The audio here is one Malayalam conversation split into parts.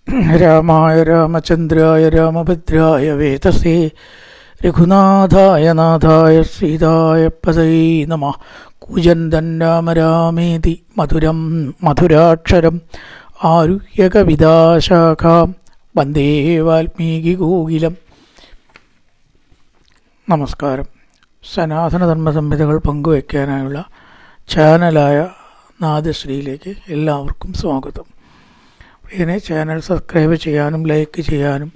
രാമായ രാമചന്ദ്രായ രാമഭദ്രായ വേതസേ രഘുനാഥായ നാഥായ സീതായ പദൈ നമഃ. കൂജന്തൻ രാമ രാമേതി മധുരം മധുരാക്ഷരം ആരുഹ്യകവിതാശാഖാം വന്ദേ വാൽമീകികോകിലം. നമസ്കാരം. സനാതനധർമ്മ സംഹിതകൾ പങ്കുവയ്ക്കാനായുള്ള ചാനലായ നാദശ്രീയിലേക്ക് എല്ലാവർക്കും സ്വാഗതം. ഇതിനെ ചാനൽ സബ്സ്ക്രൈബ് ചെയ്യാനും ലൈക്ക് ചെയ്യാനും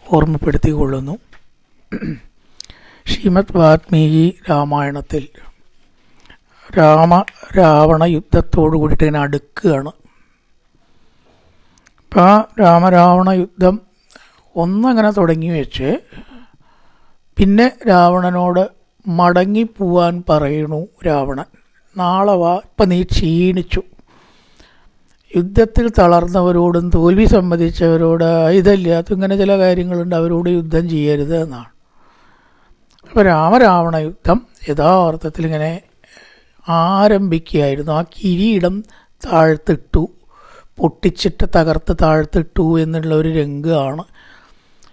ഓർമ്മപ്പെടുത്തിക്കൊള്ളുന്നു. ശ്രീമദ് വാൽമീകി രാമായണത്തിൽ രാവണ യുദ്ധത്തോടു കൂടിയിട്ട് ഇങ്ങനെ അടുക്കുകയാണ്. അപ്പം ആ രാമരാവണ യുദ്ധം ഒന്നങ്ങനെ തുടങ്ങി വെച്ച് പിന്നെ രാവണനോട് മടങ്ങിപ്പോവാൻ പറയണു. രാവണൻ, നാളെ വാ, ഇപ്പം നീ ക്ഷീണിച്ചു, യുദ്ധത്തിൽ തളർന്നവരോടും തോൽവി സമ്മതിച്ചവരോട് ഇതല്ലാത്ത ഇങ്ങനെ ചില കാര്യങ്ങളുണ്ട്, അവരോട് യുദ്ധം ചെയ്യരുത് എന്നാണ്. അപ്പോൾ രാമരാവണ യുദ്ധം യഥാർത്ഥത്തിൽ ഇങ്ങനെ ആരംഭിക്കുകയായിരുന്നു. ആ കിരീടം താഴ്ത്തിട്ടു, പൊട്ടിച്ചിട്ട് തകർത്ത് താഴ്ത്തിട്ടു എന്നുള്ള ഒരു രംഗമാണ്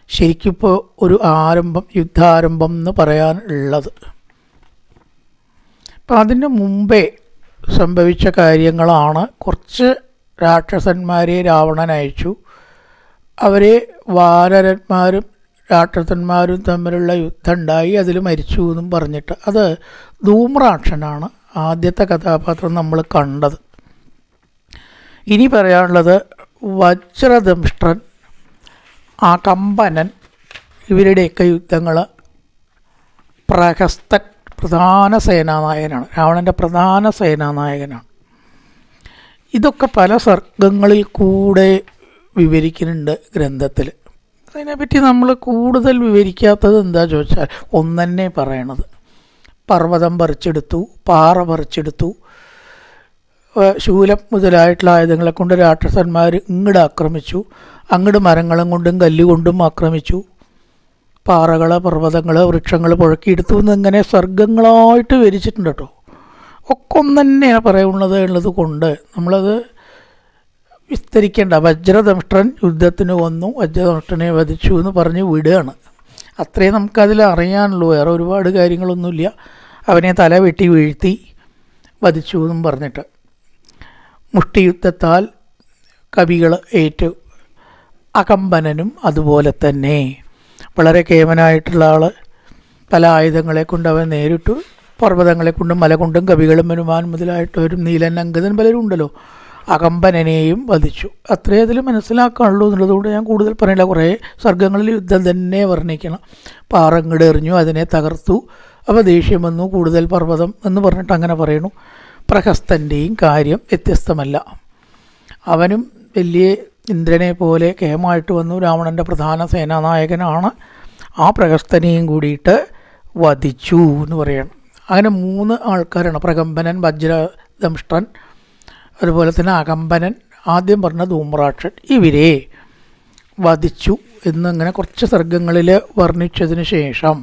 ശരിക്കിപ്പോൾ ഒരു യുദ്ധാരംഭം എന്ന് പറയാനുള്ളത്. അപ്പം അതിന് മുമ്പേ സംഭവിച്ച കാര്യങ്ങളാണ്. കുറച്ച് രാക്ഷസന്മാരെ രാവണൻ അയച്ചു. അവരെ വാനരന്മാരും രാക്ഷസന്മാരും തമ്മിലുള്ള യുദ്ധം ഉണ്ടായി, അതിൽ മരിച്ചു എന്നും പറഞ്ഞിട്ട്. അത് ധൂമ്രാക്ഷനാണ് ആദ്യത്തെ കഥാപാത്രം നമ്മൾ കണ്ടത്. ഇനി പറയാനുള്ളത് വജ്രദംഷ്ട്രൻ, അകമ്പനൻ, ഇവരുടെയൊക്കെ യുദ്ധങ്ങൾ. പ്രഹസ്തൻ പ്രധാന സേനാനായകനാണ്, രാവണൻ്റെ പ്രധാന സേനാനായകനാണ്. ഇതൊക്കെ പല സർഗങ്ങളിൽ കൂടെ വിവരിക്കുന്നുണ്ട് ഗ്രന്ഥത്തിൽ. അതിനെപ്പറ്റി നമ്മൾ കൂടുതൽ വിവരിക്കാത്തത് എന്താ ചോദിച്ചാൽ ഒന്നെന്നെ പറയണത്. പർവ്വതം പറിച്ചെടുത്തു, പാറ പറിച്ചെടുത്തു, ശൂലം മുതലായിട്ടുള്ള ആയുധങ്ങളെ കൊണ്ട് രാക്ഷസന്മാർ ഇങ്ങോട്ട് ആക്രമിച്ചു, അങ്ങോട്ട് മരങ്ങളും കൊണ്ടും കല്ലുകൊണ്ടും ആക്രമിച്ചു, പാറകൾ, പർവ്വതങ്ങൾ, വൃക്ഷങ്ങൾ പുഴക്കിയെടുത്തു എന്നിങ്ങനെ സർഗങ്ങളായിട്ട് വിവരിച്ചിട്ടുണ്ട് കേട്ടോ. ഒക്കെ ഒന്നെന്നെയാണ് പറയുന്നത് കൊണ്ട് നമ്മളത് വിസ്തരിക്കേണ്ട. വജ്രദംഷ്ട്രൻ യുദ്ധത്തിന് വന്നു, വജ്രദംഷ്ട്രനെ വധിച്ചു എന്ന് പറഞ്ഞ് വിടുകയാണ്. അത്രയും നമുക്കതിൽ അറിയാനുള്ളൂ, വേറെ ഒരുപാട് കാര്യങ്ങളൊന്നുമില്ല. അവനെ തല വെട്ടി വീഴ്ത്തി വധിച്ചു എന്നും പറഞ്ഞിട്ട്. മുഷ്ടിയുദ്ധത്താൽ കവികൾ ഏറ്റു. അകമ്പനനും അതുപോലെ തന്നെ വളരെ കേമനായിട്ടുള്ള ആൾ. പല ആയുധങ്ങളെ കൊണ്ട് അവൻ നേരിട്ടു. പർവ്വതങ്ങളെ കൊണ്ടും മല കൊണ്ടും കവികളും ഹനുമാൻ മുതലായിട്ടവരും നീലൻ, അങ്കദൻ പലരും ഉണ്ടല്ലോ. അകമ്പനനെയും വധിച്ചു. അത്രേ അതിൽ മനസ്സിലാക്കാനുള്ളൂ എന്നുള്ളതുകൊണ്ട് ഞാൻ കൂടുതൽ പറയില്ല. കുറേ സർഗങ്ങളിൽ യുദ്ധം തന്നെ വർണ്ണിക്കണം. പാറങ്ങട് എറിഞ്ഞു, അതിനെ തകർത്തു, അപ്പോൾ ദേഷ്യം വന്നു, കൂടുതൽ പർവ്വതം എന്ന് പറഞ്ഞിട്ട് അങ്ങനെ പറയണു. പ്രഹസ്തൻ്റെയും കാര്യം വ്യത്യസ്തമല്ല. അവനും വലിയ ഇന്ദ്രനെ പോലെ കേമായിട്ട് വന്നു, രാവണൻ്റെ പ്രധാന സേനാനായകനാണ്. ആ പ്രഹസ്തനെയും കൂടിയിട്ട് വധിച്ചു എന്ന് പറയണം. അങ്ങനെ 3 ആൾക്കാരാണ്: പ്രകമ്പനൻ, വജ്രദംഷ്ട്രൻ, അതുപോലെ തന്നെ അകമ്പനൻ, ആദ്യം പറഞ്ഞ ധൂമ്രാക്ഷൻ. ഇവരെ വധിച്ചു എന്നിങ്ങനെ കുറച്ച് സർഗങ്ങളിൽ വർണ്ണിച്ചതിന് ശേഷം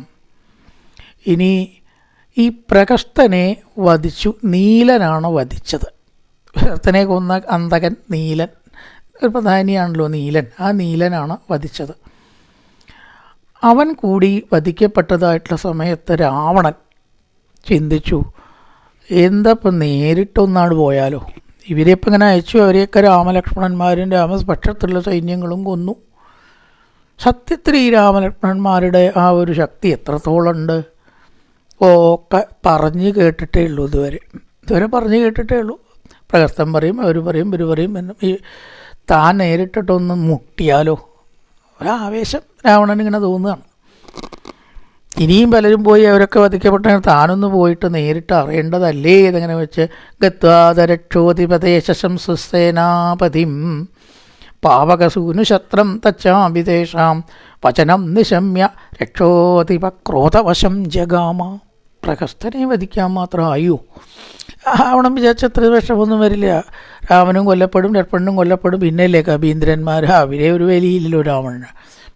ഇനി ഈ പ്രഹസ്തനെ വധിച്ചു. നീലനാണ് വധിച്ചത്. പ്രഹസ്തനെ കൊന്ന അന്തകൻ നീലൻ, ഒരു പ്രധാനിയാണല്ലോ നീലൻ. ആ നീലനാണ് വധിച്ചത്. അവൻ കൂടി വധിക്കപ്പെട്ടതായിട്ടുള്ള സമയത്ത് രാവണൻ ചിന്തിച്ചു, എന്താ ഇപ്പം നേരിട്ടൊന്നാണ് പോയാലോ. ഇവരെയിപ്പം ഇങ്ങനെ അയച്ചു, അവരെയൊക്കെ രാമലക്ഷ്മണന്മാരും രാമപക്ഷത്തുള്ള സൈന്യങ്ങളും കൊന്നു. സത്യത്തിൽ ഈ രാമലക്ഷ്മണന്മാരുടെ ആ ഒരു ശക്തി എത്രത്തോളം ഉണ്ട് ഒക്കെ പറഞ്ഞു കേട്ടിട്ടേ ഉള്ളൂ. ഇതുവരെ പറഞ്ഞു കേട്ടിട്ടേ ഉള്ളൂ. പ്രഹസ്തൻ പറയും, അവർ പറയും, ഇവർ പറയും. ഈ താൻ നേരിട്ടിട്ടൊന്ന് മുട്ടിയാലോ ഒരാവേശം രാവണനിങ്ങനെ തോന്നുകയാണ്. ഇനിയും പലരും പോയി അവരൊക്കെ വധിക്കപ്പെട്ട താനൊന്ന് പോയിട്ട് നേരിട്ട് അറിയേണ്ടതല്ലേ ഇതെങ്ങനെ വെച്ച്. ഗത്വാദരക്ഷോതിപദേശം സുസേനാപതിം പാവകസൂനു ശത്രം തച്ചാവിദേശാം വചനം നിശമ്യ രക്ഷോതിപക്രോധവശം ജഗാമ. പ്രഹസ്തനെ വധിക്കാൻ മാത്രമായോ? രാവണൻ വിചാരിച്ച അത്ര വിഷമൊന്നും വരില്ല. രാമനും കൊല്ലപ്പെടും, ലക്ഷ്മണനും കൊല്ലപ്പെടും. പിന്നെയല്ലേ കവീന്ദ്രന്മാർ, അവരെ ഒരു വലിയില്ലല്ലോ രാവണന്.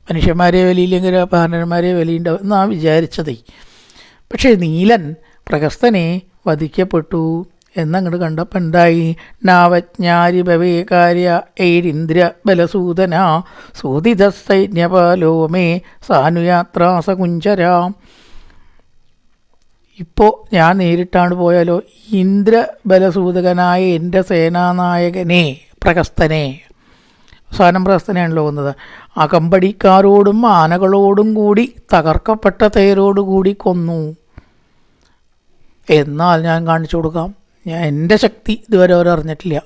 മനുഷ്യന്മാരെ വലിയില്ലെങ്കിൽ വാനരന്മാരെ വലിയുണ്ടാവും എന്നാണ് വിചാരിച്ചതേ. പക്ഷേ നീലൻ പ്രഹസ്തനെ വധിക്കപ്പെട്ടു എന്നങ്ങോട്ട് കണ്ടപ്പോൾ എന്തായി? നാവജ്ഞാരി ഭവേകാര്യ ഐരിന്ദ്ര ബലസൂദന സൂതിത സൈന്യപാലോ മേ സാനുയാത്രാ സകുഞ്ചരാം. ഇപ്പോൾ ഞാൻ നേരിട്ടാണ് പോയാലോ, ഇന്ദ്രബലസൂതകനായ എൻ്റെ സേനാനായകനെ പ്രഹസ്തനെ, അവസാനം പ്രഹസ്തനെയാണല്ലോ വന്നത്, അകമ്പടിക്കാരോടും ആനകളോടും കൂടി തകർക്കപ്പെട്ട തേരോടുകൂടി കൊന്നു. എന്നാൽ ഞാൻ കാണിച്ചു കൊടുക്കാം, എൻ്റെ ശക്തി ഇതുവരെ അവർ അറിഞ്ഞിട്ടില്ല,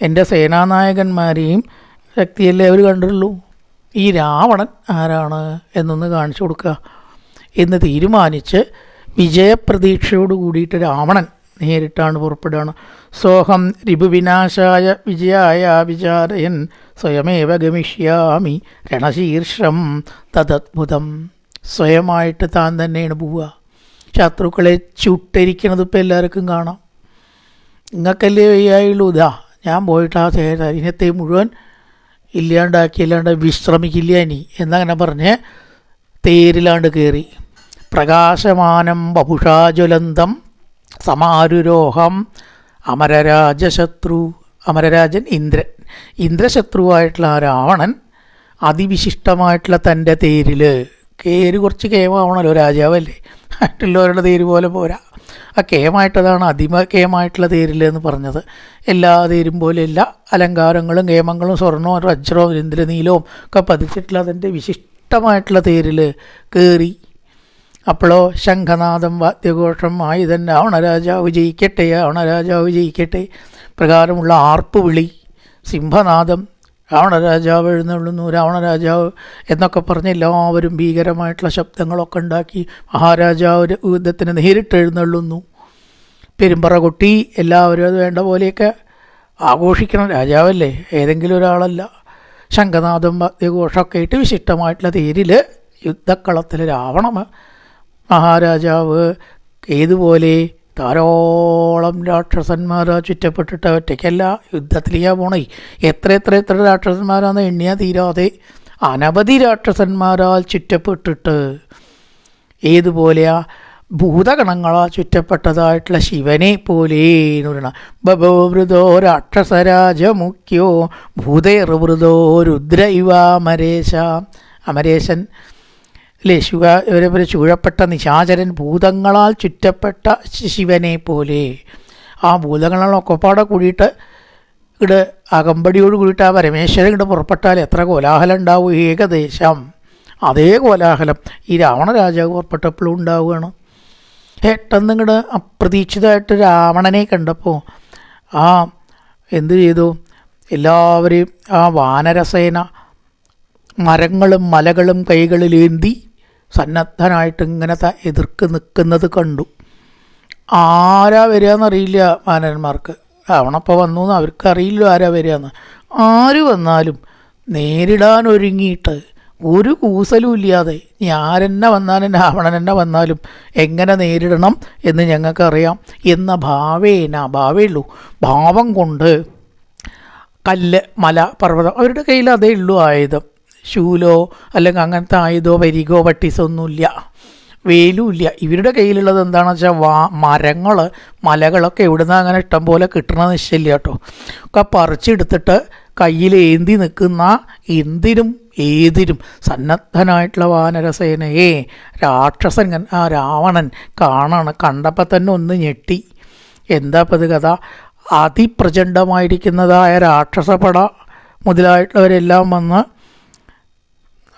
എൻ്റെ സേനാനായകന്മാരെയും ശക്തിയല്ലേ അവർ കണ്ടിട്ടുള്ളൂ, ഈ രാവണൻ ആരാണ് എന്നൊന്ന് കാണിച്ചു കൊടുക്കുക എന്ന് തീരുമാനിച്ച് വിജയപ്രതീക്ഷയോട് കൂടിയിട്ട് രാവണൻ നേരിട്ടാണ് പുറപ്പെടുകയാണ്. സോഹം രിപുവിനാശായ വിജയായ വിചാരയൻ സ്വയമേവ ഗമിഷ്യാമി രണശീർഷം തദദ്ഭുതം. സ്വയമായിട്ട് താൻ തന്നെയാണ് പോവുക. ശത്രുക്കളെ ചുട്ടരിക്കണത് ഇപ്പോൾ എല്ലാവർക്കും കാണാം. നിങ്ങൾക്കല്ലേ വയ്യായുള്ളൂ, ഇതാ ഞാൻ പോയിട്ട് ആ സൈന്യത്തെ മുഴുവൻ ഇല്ലാണ്ടാക്കി വിശ്രമിക്കില്ല ഇനി എന്നങ്ങനെ പറഞ്ഞ് തേരിലാണ്ട് കയറി. പ്രകാശമാനം ബഭുഷാജ്വലന്തം സമാരുരോഹം അമരരാജശത്രു. അമരരാജൻ ഇന്ദ്രൻ, ഇന്ദ്രശത്രുവായിട്ടുള്ള ആ രാവണൻ അതിവിശിഷ്ടമായിട്ടുള്ള തൻ്റെ തേരിൽ കേര് കുറച്ച് കേമാവണല്ലോ, രാജാവല്ലേ, മറ്റുള്ളവരുടെ തേര് പോലെ പോരാ, ആ കേമായിട്ടതാണ് അതിമകേമായിട്ടുള്ള തേരിൽ എന്ന് പറഞ്ഞത്. എല്ലാ തേരും പോലെ എല്ലാ അലങ്കാരങ്ങളും കേമങ്ങളും സ്വർണവും വജ്രവും ഇന്ദ്രനീലവും ഒക്കെ പതിച്ചിട്ടുള്ള അതിൻ്റെ വിശിഷ്ടമായിട്ടുള്ള തേരിൽ കയറി. അപ്പോഴോ ശംഖനാദം വാദ്യഘോഷം ആയുധൻ രാവണരാജാവ് ജയിക്കട്ടെ, രാവണരാജാവ് ജയിക്കട്ടെ പ്രകാരമുള്ള ആർപ്പ് വിളി, സിംഹനാദം, രാവണരാജാവ് എഴുന്നള്ളുന്നു, രാവണരാജാവ് എന്നൊക്കെ പറഞ്ഞ് എല്ലാവരും ഭീകരമായിട്ടുള്ള ശബ്ദങ്ങളൊക്കെ ഉണ്ടാക്കി മഹാരാജാവ് യുദ്ധത്തിന് നേരിട്ട് എഴുന്നള്ളുന്നു. പെരുമ്പറ കൊട്ടി എല്ലാവരും അത് വേണ്ട പോലെയൊക്കെ ആഘോഷിക്കണം, രാജാവല്ലേ, ഏതെങ്കിലും ഒരാളല്ല. ശംഖനാദം വാദ്യഘോഷമൊക്കെ ആയിട്ട് വിശിഷ്ടമായിട്ടുള്ള തേരിൽ യുദ്ധക്കളത്തിൽ രാവണ മഹാരാജാവ് ഏതുപോലെ ധാരാളം രാക്ഷസന്മാരാ ചുറ്റപ്പെട്ടിട്ട് ഒറ്റയ്ക്കല്ല യുദ്ധത്തിലേക്കാ പോണേ. എത്ര രാക്ഷസന്മാരാന്ന് എണ്ണിയാൽ തീരാതെ അനവധി രാക്ഷസന്മാരാൽ ചുറ്റപ്പെട്ടിട്ട് ഏതുപോലെയാ ഭൂതഗണങ്ങളാൽ ചുറ്റപ്പെട്ടതായിട്ടുള്ള ശിവനെ പോലെ എന്ന് പറയണം. ബഭോവൃതോ രാക്ഷസരാജമുഖ്യോ ഭൂതൈർവൃതോ രുദ്ര ഇവാമരേശ. അമരേശൻ അല്ലേ, ഇവരെ പോലെ ചൂഴപ്പെട്ട നിശാചരൻ, ഭൂതങ്ങളാൽ ചുറ്റപ്പെട്ട ശിവനെ പോലെ. ആ ഭൂതങ്ങളൊക്കെ പാടെ കൂടിയിട്ട് ഇവിടെ അകമ്പടിയോട് കൂടിയിട്ട് ആ പരമേശ്വരൻ ഇവിടെ പുറപ്പെട്ടാൽ എത്ര കോലാഹലം ഉണ്ടാവും ഏകദേശം. അതേ കോലാഹലം ഈ രാവണ രാജാവ് പുറപ്പെട്ടപ്പോഴും ഉണ്ടാവുകയാണ്. പെട്ടെന്ന് ഇങ്ങോട്ട് അപ്രതീക്ഷിതമായിട്ട് രാവണനെ കണ്ടപ്പോൾ എന്തു ചെയ്തു, എല്ലാവരെയും ആ വാനരസേന മരങ്ങളും മലകളും കൈകളിലേന്തി സന്നദ്ധനായിട്ട് ഇങ്ങനെ എതിർക്ക് നിൽക്കുന്നത് കണ്ടു. ആരാ വരികയെന്നറിയില്ല വാനരന്മാർക്ക്. രാവണപ്പോൾ വന്നു എന്ന് അവർക്ക് അറിയില്ല ആരാ വരികയെന്ന്. ആര് വന്നാലും നേരിടാൻ ഒരുങ്ങിയിട്ട് ഒരു കൂസലും ഇല്ലാതെ ആരെന്നെ വന്നാലും രാവണൻ എന്നെ വന്നാലും എങ്ങനെ നേരിടണം എന്ന് ഞങ്ങൾക്കറിയാം എന്ന ഭാവേയുള്ളൂ, ഭാവം കൊണ്ട് കല്ല്, മല, പർവ്വതം അവരുടെ കയ്യിൽ അതേ ഉള്ളൂ ആയുധം. ശൂലോ അല്ലെങ്കിൽ അങ്ങനത്തെ ആയുധോ പരികോ പട്ടീസോ ഒന്നുമില്ല, വേലും ഇല്ല. ഇവരുടെ കയ്യിലുള്ളത് എന്താണെന്ന് വെച്ചാൽ മരങ്ങൾ, മലകളൊക്കെ എവിടുന്ന് അങ്ങനെ ഇഷ്ടം പോലെ കിട്ടണമെന്ന് നിശ്ചയില്ല കേട്ടോ. ഒക്കെ പറിച്ചെടുത്തിട്ട് കയ്യിലേന്തി നിൽക്കുന്ന എന്തിനും ഏതിനും സന്നദ്ധനായിട്ടുള്ള വാനരസേനയെ രാക്ഷസൻ ആ രാവണൻ കണ്ടപ്പോൾ തന്നെ ഒന്ന് ഞെട്ടി. എന്താ ഇപ്പം ഇത് കഥ? അതിപ്രചണ്ഡമായിരിക്കുന്നതായ രാക്ഷസപട മുതലായിട്ടുള്ളവരെല്ലാം വന്ന്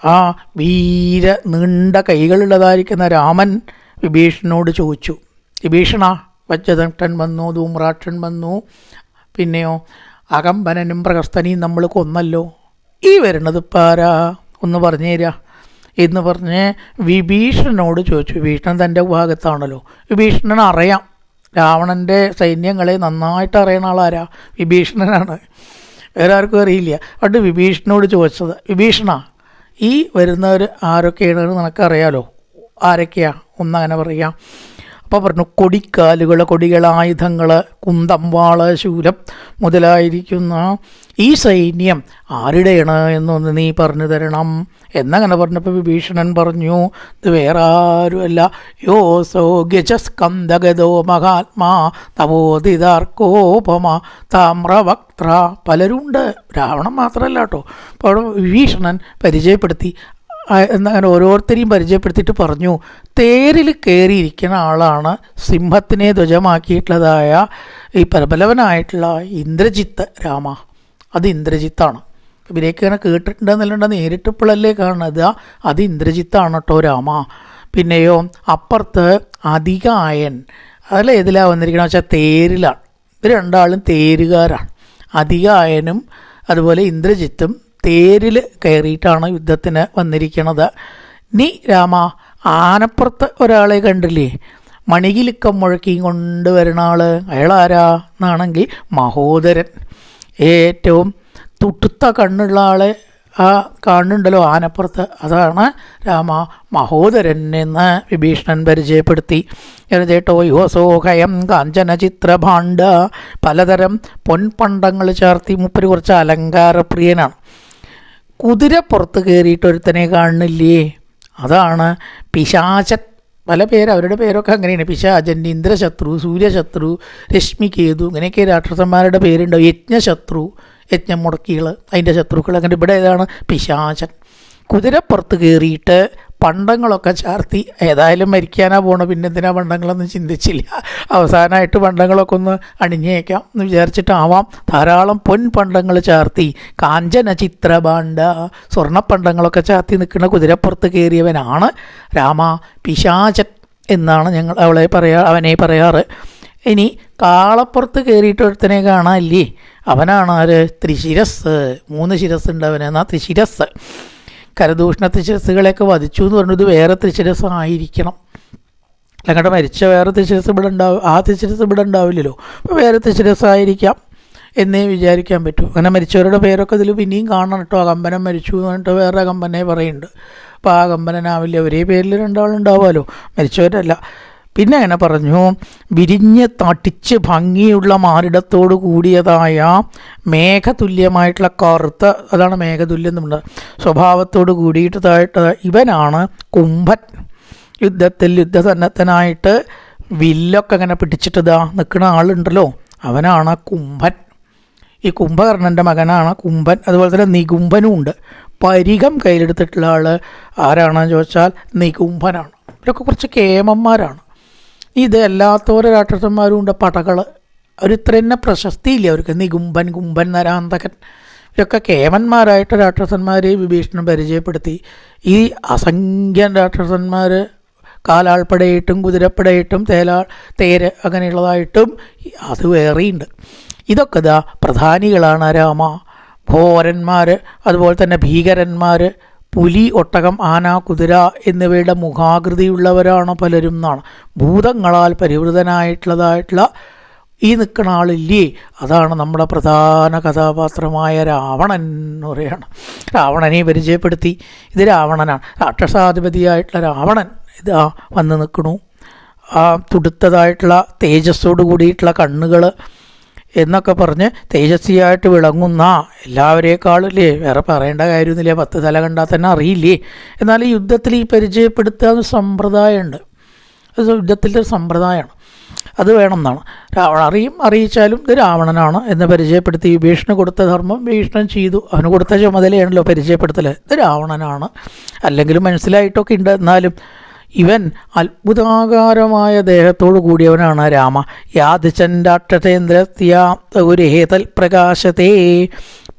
ആ നീണ്ട കൈകളുള്ളതായിരിക്കുന്ന രാമൻ വിഭീഷണനോട് ചോദിച്ചു, വിഭീഷണ, വജ്രദണ്ഡൻ വന്നു, ധൂമ്രാക്ഷൻ വന്നു, പിന്നെയോ അകമ്പനനും പ്രഹസ്തനെയും നമ്മൾ കൊന്നല്ലോ, ഈ വരുന്നത് പാരാ ഒന്ന് പറഞ്ഞു തരാ എന്ന് പറഞ്ഞ് വിഭീഷണനോട് ചോദിച്ചു. വിഭീഷണൻ തൻ്റെ ഭാഗത്താണല്ലോ. വിഭീഷണൻ അറിയാം, രാവണൻ്റെ സൈന്യങ്ങളെ നന്നായിട്ട് അറിയണ ആളാരാ? വിഭീഷണനാണ്, വേറെ ആർക്കും അറിയില്ല. അതുകൊണ്ട് വിഭീഷണനോട് ചോദിച്ചത്, വിഭീഷണ, ഈ വരുന്നവർ ആരൊക്കെയാണെന്ന് നിനക്കറിയാലോ, ആരൊക്കെയാ ഒന്നങ്ങനെ പറയാം. അപ്പോൾ പറഞ്ഞു കൊടിക്കാലുകൾ, കൊടികളായുധങ്ങൾ, കുന്തം, വാള്, ശൂലം മുതലായിരിക്കുന്ന ഈ സൈന്യം ആരുടെയാണ് എന്നൊന്ന് നീ പറഞ്ഞു തരണം എന്നങ്ങനെ പറഞ്ഞപ്പോൾ വിഭീഷണൻ പറഞ്ഞു, ഇത് വേറെ ആരുമല്ല, യോസോ ഗജസ്കന്ദഗതോ മഹാത്മാ തവോദിതാർക്കോപമ താമ്രവക്ത്ര. പലരുണ്ട്, രാവണൻ മാത്രമല്ല കേട്ടോ. അപ്പോൾ അവിടെ വിഭീഷണൻ പരിചയപ്പെടുത്തി. എന്നങ്ങനെ ഓരോരുത്തരെയും പരിചയപ്പെടുത്തിയിട്ട് പറഞ്ഞു, തേരിൽ കയറിയിരിക്കുന്ന ആളാണ് സിംഹത്തിനെ ധ്വജമാക്കിയിട്ടുള്ളതായ ഈ പ്രബലവനായിട്ടുള്ള ഇന്ദ്രജിത്ത് രാമ. അത് ഇന്ദ്രജിത്താണ്. ഇവരേക്ക് ഇങ്ങനെ കേട്ടിട്ടുണ്ടെന്നല്ലാണ്ട് നേരിട്ടിപ്പോഴല്ലേ കാണുന്നത്. അത് ഇന്ദ്രജിത്താണ് കേട്ടോ രാമ. പിന്നെയോ അപ്പുറത്ത് അധികായൻ, അതിൽ ഏതിലാണ് വന്നിരിക്കണമെന്ന് വെച്ചാൽ തേരിലാണ്. ഇവർ രണ്ടാളും തേരുകാരാണ്. അധികായനും അതുപോലെ ഇന്ദ്രജിത്തും തേരിൽ കയറിയിട്ടാണ് യുദ്ധത്തിന് വന്നിരിക്കുന്നത്. നീ രാമ ആനപ്പുറത്ത് ഒരാളെ കണ്ടില്ലേ, മണികിലുക്കം മുഴക്കിയും കൊണ്ടുവരുന്ന ആൾ, അയാളാരാ എന്നാണെങ്കിൽ മഹോദരൻ. ഏറ്റവും തുട്ടുത്ത കണ്ണുള്ള ആളെ ആ കാണുന്നുണ്ടല്ലോ ആനപ്പുറത്ത്, അതാണ് രാമ മഹോദരൻ എന്ന് വിഭീഷണൻ പരിചയപ്പെടുത്തി. എഴുതേട്ടോ യോസോഹയം കാഞ്ചന ചിത്രഭാണ്ഡ, പലതരം പൊൻപണ്ടങ്ങൾ ചേർത്തി മൂപ്പര് കുറച്ച് അലങ്കാരപ്രിയനാണ്. കുതിരപ്പുറത്ത് കയറിയിട്ടൊരുത്തനെ കാണുന്നില്ലേ, അതാണ് പിശാചൻ. പല പേര്, അവരുടെ പേരൊക്കെ അങ്ങനെയാണ്. പിശാചൻ, ഇന്ദ്രശത്രു, സൂര്യശത്രു, രശ്മികേതു, ഇങ്ങനെയൊക്കെ രാക്ഷസന്മാരുടെ പേരുണ്ടാവും. യജ്ഞശത്രു, യജ്ഞം മുടക്കികൾ, അതിൻ്റെ ശത്രുക്കൾ. അങ്ങനെ ഇവിടെ ഏതാണ് പിശാചൻ. കുതിരപ്പുറത്ത് കയറിയിട്ട് പണ്ടങ്ങളൊക്കെ ചാർത്തി. ഏതായാലും മരിക്കാനാ പോണ, പിന്നെ എന്തിനാ പണ്ടങ്ങളൊന്നും ചിന്തിച്ചില്ല. അവസാനമായിട്ട് പണ്ടങ്ങളൊക്കെ ഒന്ന് അണിഞ്ഞേക്കാം എന്ന് വിചാരിച്ചിട്ടാവാം. ധാരാളം പൊൻപണ്ടങ്ങൾ ചാർത്തി, കാഞ്ചന ചിത്രഭാണ്ഡ, സ്വർണ്ണപ്പണ്ടങ്ങളൊക്കെ ചാർത്തി നിൽക്കുന്ന കുതിരപ്പുറത്ത് കയറിയവനാണ് രാമ. പിശാചൻ എന്നാണ് ഞങ്ങൾ അവനെ പറയാറ്. ഇനി കാളപ്പുറത്ത് കയറിയിട്ട് ഒരുത്തനെ കാണാനില്ലേ, അവനാണ് ആര്, ത്രിശിരസ്. 3 ശിരസ്സുണ്ട് അവന്, എന്നാൽ ത്രിശിരസ്. കരദൂഷണ ത്രിശിരസ്സുകളെയൊക്കെ വധിച്ചു എന്ന് പറഞ്ഞത് വേറെ ത്രിശിരസ് ആയിരിക്കണം. അങ്ങോട്ട് മരിച്ച വേറെ ത്രിശിരസ് ഇവിടെ ഉണ്ടാവും, ആ ത്രിശിരസ് ഇവിടെ ഉണ്ടാവില്ലല്ലോ. അപ്പോൾ വേറെ ത്രിശിരസ് ആയിരിക്കാം എന്നേ വിചാരിക്കാൻ പറ്റൂ. അങ്ങനെ മരിച്ചവരുടെ പേരൊക്കെ ഇതിൽ പിന്നെയും കാണണം കേട്ടോ. അകമ്പനം മരിച്ചു എന്ന് പറഞ്ഞിട്ട് വേറെ അകമ്പനെ പറയുന്നുണ്ട്. അപ്പോൾ ആ അകമ്പനാവില്ല, ഒരേ പേരിൽ രണ്ടാളുണ്ടാവുമല്ലോ, മരിച്ചവരല്ല. പിന്നെ അങ്ങനെ പറഞ്ഞു, വിരിഞ്ഞ് തട്ടിച്ച് ഭംഗിയുള്ള മാറിടത്തോട് കൂടിയതായ മേഘതുല്യമായിട്ടുള്ള കറുത്ത, അതാണ് മേഘതുല്യം എന്നുണ്ട്, സ്വഭാവത്തോട് കൂടിയിട്ടതായിട്ട് ഇവനാണ് കുംഭൻ. യുദ്ധസന്നദ്ധനായിട്ട് വില്ലൊക്കെ അങ്ങനെ പിടിച്ചിട്ടതാ നിൽക്കുന്ന ആളുണ്ടല്ലോ, അവനാണ് കുംഭൻ. ഈ കുംഭകർണൻ്റെ മകനാണ് കുംഭൻ. അതുപോലെ തന്നെ നികുംഭനും ഉണ്ട്. പരികം കയ്യിലെടുത്തിട്ടുള്ള ആൾ ആരാണെന്ന് ചോദിച്ചാൽ നികുംഭനാണ്. ഇവരൊക്കെ കുറച്ച് കേമന്മാരാണ്. ഇത് അല്ലാത്തവരെ രാക്ഷസന്മാരും ഉണ്ട്, പടകൾ. അവർ ഇത്ര തന്നെ പ്രശസ്തിയില്ല അവർക്ക്. നികുംഭൻ, കുംഭൻ, നരാന്തകൻ, ഇവരൊക്കെ കേമന്മാരായിട്ട് രാക്ഷസന്മാരെ വിഭീഷണൻ പരിചയപ്പെടുത്തി. ഈ അസംഖ്യം രാക്ഷസന്മാർ കാലാൾപ്പടയായിട്ടും കുതിരപ്പടയായിട്ടും തേര് അങ്ങനെയുള്ളതായിട്ടും അത് വേറെയുണ്ട്. ഇതൊക്കെ ഇതാ പ്രധാനികളാണ് രാമ. ഘോരന്മാർ, അതുപോലെ തന്നെ ഭീകരന്മാർ, പുലി, ഒട്ടകം, ആന, കുതിര എന്നിവയുടെ മുഖാകൃതിയുള്ളവരാണ് പലരും എന്നാണ്. ഭൂതങ്ങളാൽ പരിവൃതനായിട്ടുള്ളതായിട്ടുള്ള ഈ നിൽക്കുന്ന ആളില്ലേ, അതാണ് നമ്മുടെ പ്രധാന കഥാപാത്രമായ രാവണൻ എന്ന് പറയുകയാണ്. രാവണനെ പരിചയപ്പെടുത്തി. ഇത് രാവണനാണ്, രാക്ഷസാധിപതിയായിട്ടുള്ള രാവണൻ ഇതാ വന്ന് നിൽക്കണു. ആ തുടുത്തതായിട്ടുള്ള തേജസ്സോട് കൂടിയിട്ടുള്ള കണ്ണുകൾ എന്നൊക്കെ പറഞ്ഞ് തേജസ്വിയായിട്ട് വിളങ്ങുന്ന, എല്ലാവരേക്കാളില്ലേ, വേറെ പറയേണ്ട കാര്യമൊന്നുമില്ല, 10 തല കണ്ടാൽ തന്നെ അറിയില്ലേ. എന്നാൽ ഈ യുദ്ധത്തിൽ ഈ പരിചയപ്പെടുത്താൻ സമ്പ്രദായമുണ്ട്. അത് യുദ്ധത്തിൻ്റെ ഒരു സമ്പ്രദായമാണ്, അത് വേണം എന്നാണ്. അറിയിച്ചാലും ഇത് രാവണനാണ് എന്ന് പരിചയപ്പെടുത്തി വിഭീഷണന് കൊടുത്ത ധർമ്മം വിഭീഷണൻ ചെയ്തു. അവന് കൊടുത്ത ചുമതലയാണല്ലോ പരിചയപ്പെടുത്തൽ. ഇത് രാവണനാണ്. അല്ലെങ്കിലും മനസ്സിലായിട്ടൊക്കെ ഉണ്ട്. എന്നാലും ഇവൻ അത്ഭുതാകാരമായ ദേഹത്തോടു കൂടിയവനാണ് രാമ. യാദിചന്ദ്രേന്ദ്രത്യാ പ്രകാശത്തെ.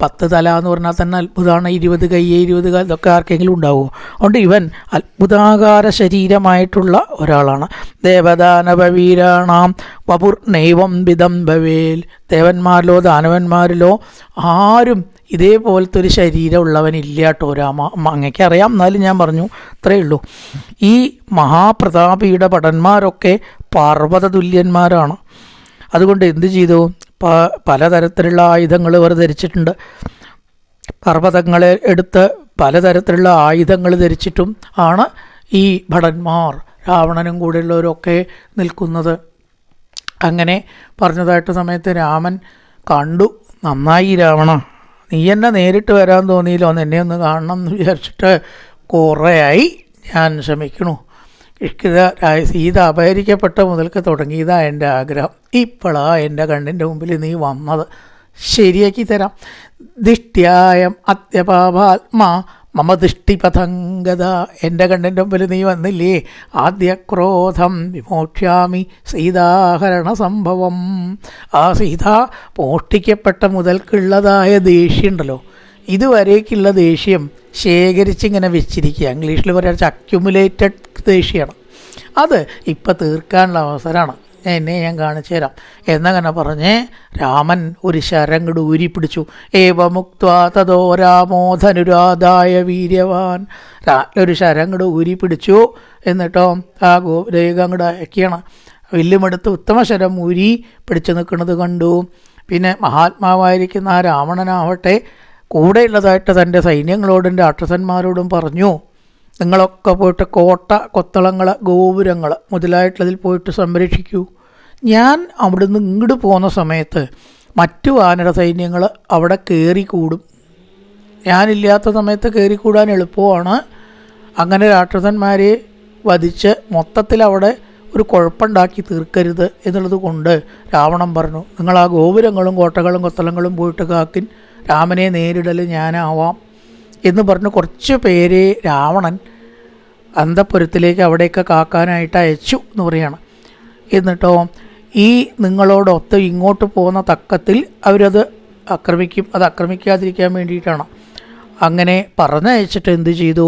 10 തല എന്ന് പറഞ്ഞാൽ തന്നെ അത്ഭുതമാണ്. 20 കൈ 20 കാൽ ഇതൊക്കെ ആർക്കെങ്കിലും ഉണ്ടാവുമോ? അതുകൊണ്ട് ഇവൻ അത്ഭുതാകാര ശരീരമായിട്ടുള്ള ഒരാളാണ്. ദേവദാനവീരാണാം വപുർ നൈവം വിധം ഭവേൽ. ദേവന്മാരിലോ ദാനവന്മാരിലോ ആരും ഇതേപോലത്തെ ഒരു ശരീരം ഉള്ളവനില്ല കേട്ടോ രാമ. അങ്ങക്ക് അറിയാം, എന്നാലും ഞാൻ പറഞ്ഞു, അത്രയേ ഉള്ളൂ. ഈ മഹാപ്രതാപിയുടെ ഭടന്മാരൊക്കെ പർവ്വത തുല്യന്മാരാണ്. അതുകൊണ്ട് എന്ത് ചെയ്തു, പലതരത്തിലുള്ള ആയുധങ്ങൾ ഇവർ ധരിച്ചിട്ടുണ്ട്. പർവ്വതങ്ങളെ എടുത്ത് പലതരത്തിലുള്ള ആയുധങ്ങൾ ധരിച്ചിട്ടും ആണ് ഈ ഭടന്മാർ രാവണനും കൂടെയുള്ളവരൊക്കെ നിൽക്കുന്നത്. അങ്ങനെ പറഞ്ഞതായിട്ട് സമയത്ത് രാമൻ കണ്ടു. നന്നായി രാവണ, നീ എന്നെ നേരിട്ട് വരാൻ തോന്നിയില്ലോ, എന്നെ ഒന്ന് കാണണം എന്ന് വിചാരിച്ചിട്ട് കുറേയായി ഞാൻ ശ്രമിക്കണു. സീത അപഹരിക്കപ്പെട്ട മുതൽക്ക് തുടങ്ങിയതാണ് എൻ്റെ ആഗ്രഹം. ഇപ്പോഴാണ് എൻ്റെ കണ്ണിൻ്റെ മുമ്പിൽ നീ വന്നത്. ശരിയാക്കി തരാം. ദിഷ്ട്യായം അത്യപാപാത്മാ മമ ദൃഷ്ടിപഥംഗത. എൻ്റെ കണ്ണിൻ്റെ മുമ്പിൽ നീ വന്നില്ലേ, ആദ്യ ക്രോധം വിമോക്ഷ്യാമി സീതാഹരണ സംഭവം. ആ സീത മോഷ്ടിക്കപ്പെട്ട മുതൽക്കുള്ളതായ ദേഷ്യമുണ്ടല്ലോ, ഇതുവരേക്കുള്ള ദേഷ്യം ശേഖരിച്ചിങ്ങനെ വെച്ചിരിക്കുക. ഇംഗ്ലീഷിൽ പറയാൻ അക്യുമുലേറ്റഡ് ദേഷ്യമാണ്. അത് ഇപ്പം തീർക്കാനുള്ള അവസരമാണ്. എന്നെ ഞാൻ കാണിച്ചു തരാം എന്നങ്ങനെ പറഞ്ഞ് രാമൻ ഒരു ശരങ്ങട് ഊരിപ്പിടിച്ചു. ഏവമുക്ത്വാ തതോ രാമോ ധനുരാധായ വീര്യവാൻ. ഒരു ശരങ്ങട് ഊരിപ്പിടിച്ചു. എന്നിട്ടോ ആ രേഖ അങ്ങോട്ട് അയക്കുകയാണ്. വില്ലുമെടുത്ത് ഉത്തമ ശരം ഊരി പിടിച്ചു നിൽക്കുന്നത് കണ്ടു. പിന്നെ മഹാത്മാവായിരിക്കുന്ന ആ രാവണനാവട്ടെ കൂടെയുള്ളതായിട്ട് തൻ്റെ സൈന്യങ്ങളോടും രാക്ഷസന്മാരോടും പറഞ്ഞു, നിങ്ങളൊക്കെ പോയിട്ട് കോട്ട, കൊത്തളങ്ങൾ, ഗോപുരങ്ങൾ മുതലായിട്ടുള്ളതിൽ പോയിട്ട് സംരക്ഷിക്കൂ. ഞാൻ അവിടുന്ന് ഇങ്ങോട്ട് പോകുന്ന സമയത്ത് മറ്റു വാനര സൈന്യങ്ങൾ അവിടെ കയറിക്കൂടും. ഞാനില്ലാത്ത സമയത്ത് കയറിക്കൂടാൻ എളുപ്പമാണ്. അങ്ങനെ രാക്ഷസന്മാരെ വധിച്ച് മൊത്തത്തിൽ അവിടെ ഒരു കുഴപ്പമുണ്ടാക്കി തീർക്കരുത് എന്നുള്ളത് കൊണ്ട് രാവണൻ പറഞ്ഞു, നിങ്ങൾ ആ ഗോപുരങ്ങളും കോട്ടകളും കൊത്തളങ്ങളും പോയിട്ട് കാക്കിൻ, രാമനെ നേരിടൽ ഞാനാവാം എന്ന് പറഞ്ഞ് കുറച്ച് പേരെ രാവണൻ അന്തപുരത്തിലേക്ക് അവിടെയൊക്കെ കാക്കാനായിട്ട് അയച്ചു എന്ന് പറയാണ്. എന്നിട്ടോ ഈ നിങ്ങളോടൊത്ത് ഇങ്ങോട്ട് പോകുന്ന തക്കത്തിൽ അവരത് ആക്രമിക്കും. അത് ആക്രമിക്കാതിരിക്കാൻ വേണ്ടിയിട്ടാണ്. അങ്ങനെ പറഞ്ഞയച്ചിട്ട് എന്ത് ചെയ്തു,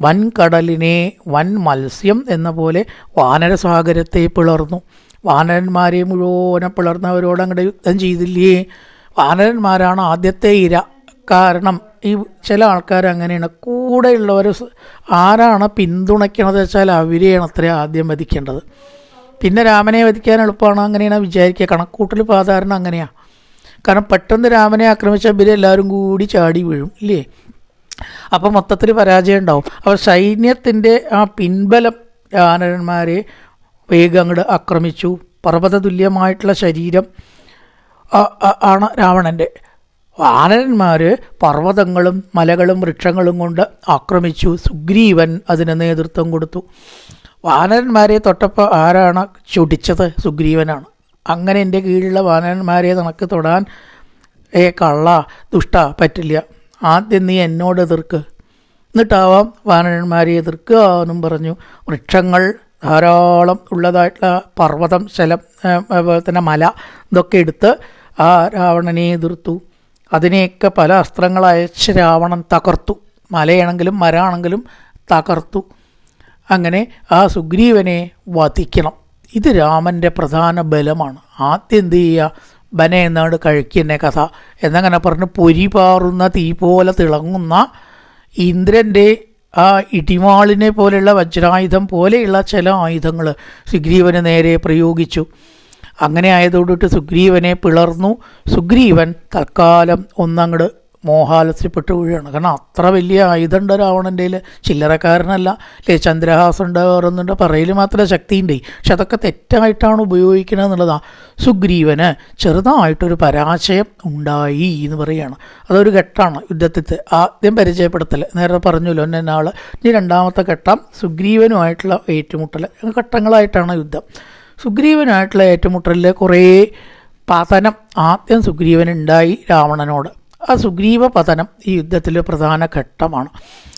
വൻകടലിനെ വൻ മത്സ്യം എന്ന പോലെ വാനരസാഗരത്തെ പിളർന്നു. വാനരന്മാരെ മുഴുവനെ പിളർന്നവരോട് അങ്ങോട്ട് യുദ്ധം ചെയ്തില്ലേ. വാനരന്മാരാണ് ആദ്യത്തെ ഇര. കാരണം ഈ ചില ആൾക്കാർ അങ്ങനെയാണ്, കൂടെയുള്ളവർ ആരാണ് പിന്തുണയ്ക്കണത് വെച്ചാൽ അവരെയാണ് അത്ര ആദ്യം വധിക്കേണ്ടത്. പിന്നെ രാമനെ വധിക്കാൻ എളുപ്പമാണ് അങ്ങനെയാണ് വിചാരിക്കുക. കണക്കൂട്ടൽ സാധാരണ അങ്ങനെയാണ്. കാരണം പെട്ടെന്ന് രാമനെ ആക്രമിച്ച ഇവരെല്ലാവരും കൂടി ചാടി വീഴും ഇല്ലേ. അപ്പം മൊത്തത്തിൽ പരാജയം ഉണ്ടാവും. അവർ സൈന്യത്തിൻ്റെ ആ പിൻബലം വാനരന്മാരെ വേഗം അങ്ങോട്ട് ആക്രമിച്ചു. പർവ്വത തുല്യമായിട്ടുള്ള ശരീരം ആണ് രാവണൻ്റെ. വാനരന്മാർ പർവ്വതങ്ങളും മലകളും വൃക്ഷങ്ങളും കൊണ്ട് ആക്രമിച്ചു. സുഗ്രീവൻ അതിന് നേതൃത്വം കൊടുത്തു. വാനരന്മാരെ തൊട്ടപ്പോൾ ആരാണ് ചൊടിച്ചത്? സുഗ്രീവനാണ്. അങ്ങനെ എൻ്റെ കീഴിലുള്ള വാനരന്മാരെ നിനക്ക് തൊടാൻ കള്ള ദുഷ്ട പറ്റില്ല, ആദ്യം നീ എന്നോട് എതിർക്ക്, എന്നിട്ടാവാം വാനരന്മാരെ എതിർക്കുക എന്നും പറഞ്ഞു. വൃക്ഷങ്ങൾ ധാരാളം ഉള്ളതായിട്ടുള്ള പർവ്വതം, ശലം, അതുപോലെ തന്നെ മല, ഇതൊക്കെ എടുത്ത് ആ രാവണനെ എതിർത്തു. അതിനെയൊക്കെ പല അസ്ത്രങ്ങൾ അയച്ച് രാവണൻ തകർത്തു. മലയാണെങ്കിലും മരമാണെങ്കിലും തകർത്തു. അങ്ങനെ ആ സുഗ്രീവനെ വധിക്കണം. ഇത് രാമൻ്റെ പ്രധാന ബലമാണ്. ആദ്യം എന്ത് ചെയ്യുക, ബനെ എന്നാണ് കഴിക്കുന്ന കഥ എന്നങ്ങനെ പറഞ്ഞ് പൊരി പാറുന്ന തീ പോലെ തിളങ്ങുന്ന ഇന്ദ്രൻ്റെ ആ ഇടിമാളിനെ പോലെയുള്ള വജ്രായുധം പോലെയുള്ള ചില ആയുധങ്ങൾ സുഗ്രീവന് നേരെ പ്രയോഗിച്ചു. അങ്ങനെ ആയതോടിട്ട് സുഗ്രീവനെ പിളർന്നു. സുഗ്രീവൻ തൽക്കാലം ഒന്നങ്ങട് മോഹാലസ്യപ്പെട്ട് വീഴുകയാണ്. കാരണം അത്ര വലിയ ആയുധമുണ്ട് രാവണൻ്റെ കയ്യിൽ, ചില്ലറക്കാരനല്ല അല്ലേ. ചന്ദ്രഹാസം ഉണ്ട്, വേറൊന്നുണ്ട്, പറയൽ മാത്രമേ ശക്തിയുണ്ട്. പക്ഷെ അതൊക്കെ തെറ്റായിട്ടാണ് ഉപയോഗിക്കുന്നത് എന്നുള്ളതാണ്. സുഗ്രീവന് ചെറുതായിട്ടൊരു പരാജയം ഉണ്ടായി എന്ന് പറയുകയാണ്. അതൊരു ഘട്ടമാണ് യുദ്ധത്തിൽ. ആദ്യം പരിചയപ്പെടുത്തൽ നേരെ പറഞ്ഞല്ലോ എന്നാൾ. ഇനി രണ്ടാമത്തെ ഘട്ടം സുഗ്രീവനുമായിട്ടുള്ള ഏറ്റുമുട്ടൽ. ഘട്ടങ്ങളായിട്ടാണ് യുദ്ധം. സുഗ്രീവനായിട്ടുള്ള ഏറ്റുമുട്ടലിൽ കുറേ പതനം ആദ്യം സുഗ്രീവനുണ്ടായി രാവണനോട്. ആ സുഗ്രീവ പതനം ഈ യുദ്ധത്തിൽ പ്രധാന ഘട്ടമാണ്.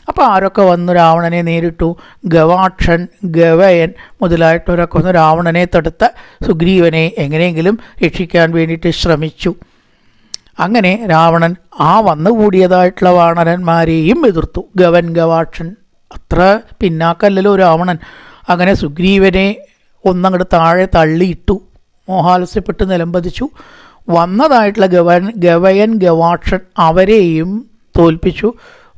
അപ്പോൾ ആരൊക്കെ വന്നു രാവണനെ നേരിട്ടു? ഗവാക്ഷൻ, ഗവയൻ മുതലായിട്ടവരൊക്കെ വന്ന് രാവണനെ തടുത്ത് സുഗ്രീവനെ എങ്ങനെയെങ്കിലും രക്ഷിക്കാൻ വേണ്ടിയിട്ട് ശ്രമിച്ചു. അങ്ങനെ രാവണൻ ആ വന്നുകൂടിയതായിട്ടുള്ള വാനരന്മാരെയും എതിർത്തു. ഗവൻ, ഗവാക്ഷൻ അത്ര പിന്നാക്കല്ലല്ലോ രാവണൻ. അങ്ങനെ സുഗ്രീവനെ ഒന്നങ്ങോട്ട് താഴെ തള്ളിയിട്ടു. മോഹാലസ്യപ്പെട്ട് നിലംപതിച്ചു. വന്നതായിട്ടുള്ള ഗവയൻ, ഗവാക്ഷൻ അവരെയും തോൽപ്പിച്ചു.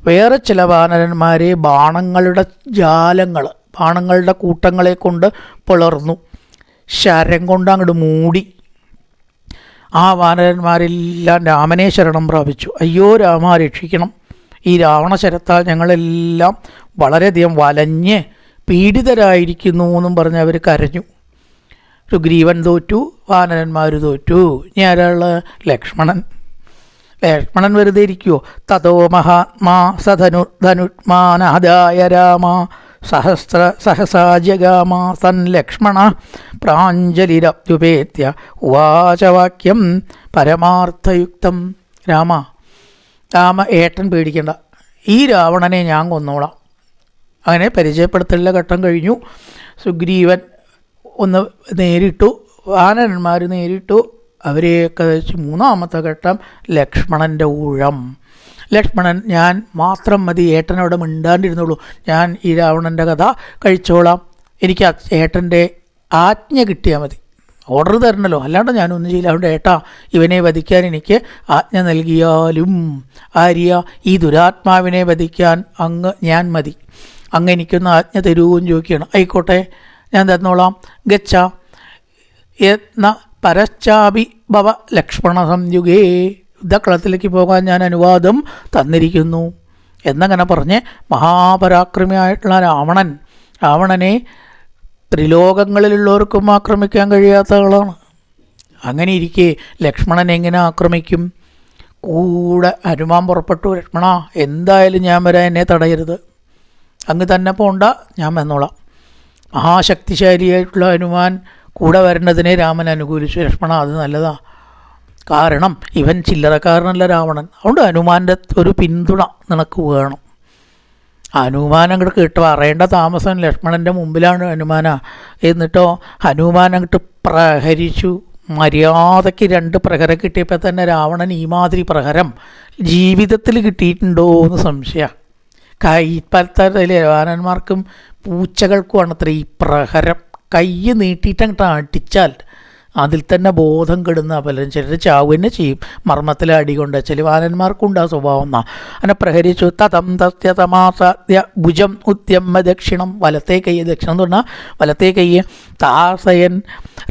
വേറെ ചില വാനരന്മാരെ ബാണങ്ങളുടെ ജാലങ്ങൾ, ബാണങ്ങളുടെ കൂട്ടങ്ങളെ കൊണ്ട് പിളർന്നു. ശരം കൊണ്ട് അങ്ങോട്ട് മൂടി. ആ വാനരന്മാരെല്ലാം രാമനെ ശരണം പ്രാപിച്ചു. അയ്യോ രാമ രക്ഷിക്കണം, ഈ രാവണശരത്താൽ ഞങ്ങളെല്ലാം വളരെയധികം വലഞ്ഞ് പീഡിതരായിരിക്കുന്നു എന്നും പറഞ്ഞ് അവർ കരഞ്ഞു. സുഗ്രീവൻ തോറ്റു, വാനരന്മാർ തോറ്റു. ഇനി ആരാള്? ലക്ഷ്മണൻ. ലക്ഷ്മണൻ വെറുതെ ഇരിക്കുവോ? തതോ മഹാത്മാ സധനുർധനുഷ്മാനാദായ രാമ സഹസാ ജഗാമ തൻ ലക്ഷ്മണ പ്രാഞ്ജലിരഭ്യുപേത്യ ഉവാചവാക്യം പരമാർത്ഥയുക്തം. രാമ ഏട്ടൻ പേടിക്കണ്ട, ഈ രാവണനെ ഞാൻ കൊന്നോളാം. അങ്ങനെ പരിചയപ്പെടുത്തലുള്ള ഘട്ടം കഴിഞ്ഞു. സുഗ്രീവൻ ഒന്ന് നേരിട്ടു, വാനരന്മാർ നേരിട്ടു. അവരെയൊക്കെ വെച്ച് മൂന്നാമത്തെ ഘട്ടം ലക്ഷ്മണൻ്റെ ഊഴം. ലക്ഷ്മണൻ, ഞാൻ മാത്രം മതി, ഏട്ടനവിടെ മിണ്ടാണ്ടിരുന്നുള്ളൂ, ഞാൻ ഈ രാവണൻ്റെ കഥ കഴിച്ചോളാം, എനിക്ക് ഏട്ടൻ്റെ ആജ്ഞ കിട്ടിയാൽ മതി, ഓർഡർ തരണല്ലോ, അല്ലാണ്ട് ഞാനൊന്നും ചെയ്യില്ല. അതുകൊണ്ട് ഏട്ടാ, ഇവനെ വധിക്കാൻ എനിക്ക് ആജ്ഞ നൽകിയാലും ആര്യ, ഈ ദുരാത്മാവിനെ വധിക്കാൻ ഞാൻ മതി, അങ്ങ് എനിക്കൊന്ന് ആജ്ഞ തരുമെന്ന് ചോദിക്കുകയാണ്. ആയിക്കോട്ടെ, ഞാൻ തന്നോളാം. ഗച്ഛ യത്ന പരശ്ചാപി ഭവ ലക്ഷ്മണ സംയുഗേ, യുദ്ധക്കളത്തിലേക്ക് പോകാൻ ഞാൻ അനുവാദം തന്നിരിക്കുന്നു എന്നങ്ങനെ പറഞ്ഞ് മഹാപരാക്രമിയായിട്ടുള്ള രാവണനെ ത്രിലോകങ്ങളിലുള്ളവർക്കും ആക്രമിക്കാൻ കഴിയാത്ത ആളാണ്. അങ്ങനെ ഇരിക്കെ ലക്ഷ്മണൻ എങ്ങനെ ആക്രമിക്കും? കൂടെ ഹനുമാൻ പുറപ്പെട്ടു. ലക്ഷ്മണ, എന്തായാലും ഞാൻ വരാൻ എന്നെ തടയരുത്, അങ്ങ് തന്നെ പോണ്ട, ഞാൻ വന്നോളാം. മഹാശക്തിശാലിയായിട്ടുള്ള ഹനുമാൻ കൂടെ വരുന്നതിനെ രാമൻ അനുകൂലിച്ചു. ലക്ഷ്മണ, അത് നല്ലതാ, കാരണം ഇവൻ ചില്ലറക്കാരനല്ല രാവണൻ, അതുകൊണ്ട് ഹനുമാൻ്റെ ഒരു പിന്തുണ നിനക്ക് വേണം. ഹനുമാൻ അങ്ങോട്ട് കേട്ട് പറയേണ്ട താമസം ലക്ഷ്മണൻ്റെ മുമ്പിലാണ് ഹനുമാനാ. എന്നിട്ടോ ഹനുമാൻ അങ്ങോട്ട് പ്രഹരിച്ചു. മര്യാദയ്ക്ക് 2 പ്രഹരം കിട്ടിയപ്പോൾ തന്നെ രാവണൻ ഈ മാതിരി പ്രഹരം ജീവിതത്തിൽ കിട്ടിയിട്ടുണ്ടോ എന്ന് സംശയമാണ്. ഇപ്പോഴത്തെ വാനന്മാർക്കും പൂച്ചകൾക്കുമാണ് അത്ര ഈ പ്രഹരം. കൈ നീട്ടിയിട്ടങ്ങോട്ട് അടിച്ചാൽ അതിൽ തന്നെ ബോധം കെടുന്ന പലരും, ചിലർ ചാവ് തന്നെ ചെയ്യും മർമ്മത്തിലെ അടികൊണ്ട്. ചില വാനന്മാർക്കുണ്ട് ആ സ്വഭാവം. എന്നാ അങ്ങനെ പ്രഹരിച്ചു. തതം തസ്യതമാസാദ്യ ഭുജം ഉദ്യമ്മ ദക്ഷിണം, വലത്തേ കൈ, ദക്ഷിണം എന്ന് പറഞ്ഞാൽ വലത്തേ കൈ. താസയൻ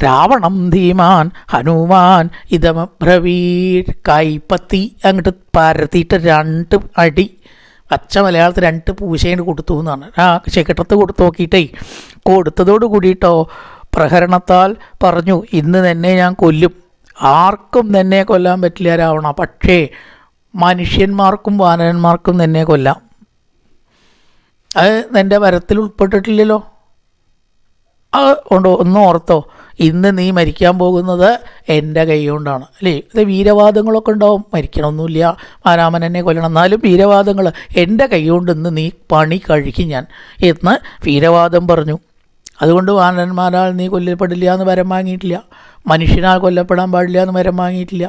രാവണം ധീമാൻ ഹനുമാൻ ഇതമബ്രവീർ, കൈപ്പത്തി അങ്ങോട്ട് പരത്തിയിട്ട് 2 അടി പച്ച മലയാളത്തിൽ 2 പൂശേന് കൊടുത്തു എന്നാണ്. ചെകിട്ടത്ത് കൊടുത്തു നോക്കിയിട്ടേ, കൊടുത്തതോട് കൂടിയിട്ടോ പ്രഹരണത്താൽ പറഞ്ഞു, ഇന്ന് തന്നെ ഞാൻ കൊല്ലും, ആർക്കും തന്നെ കൊല്ലാൻ പറ്റില്ല രാവണ, പക്ഷേ മനുഷ്യന്മാർക്കും വാനരന്മാർക്കും തന്നെ കൊല്ലാം. അത് എൻ്റെ വരത്തിൽ ഉൾപ്പെട്ടിട്ടില്ലല്ലോ. അത് ഉണ്ടോ? ഒന്നും ഓർത്തോ, ഇന്ന് നീ മരിക്കാൻ പോകുന്നത് എൻ്റെ കൈ കൊണ്ടാണ് അല്ലേ. ഇത് വീരവാദങ്ങളൊക്കെ ഉണ്ടാവും, മരിക്കണമൊന്നുമില്ല, രാമൻ എന്നെ കൊല്ലണം, എന്നാലും വീരവാദങ്ങൾ, എൻ്റെ കൈ കൊണ്ട് ഇന്ന് നീ പണി കഴിക്കും ഞാൻ എന്ന് വീരവാദം പറഞ്ഞു. അതുകൊണ്ട് വാനരന്മാരാൽ നീ കൊല്ലപ്പെടില്ല എന്ന് വരം വാങ്ങിയിട്ടില്ല, മനുഷ്യനാൽ കൊല്ലപ്പെടാൻ പാടില്ല എന്ന് വരം വാങ്ങിയിട്ടില്ല.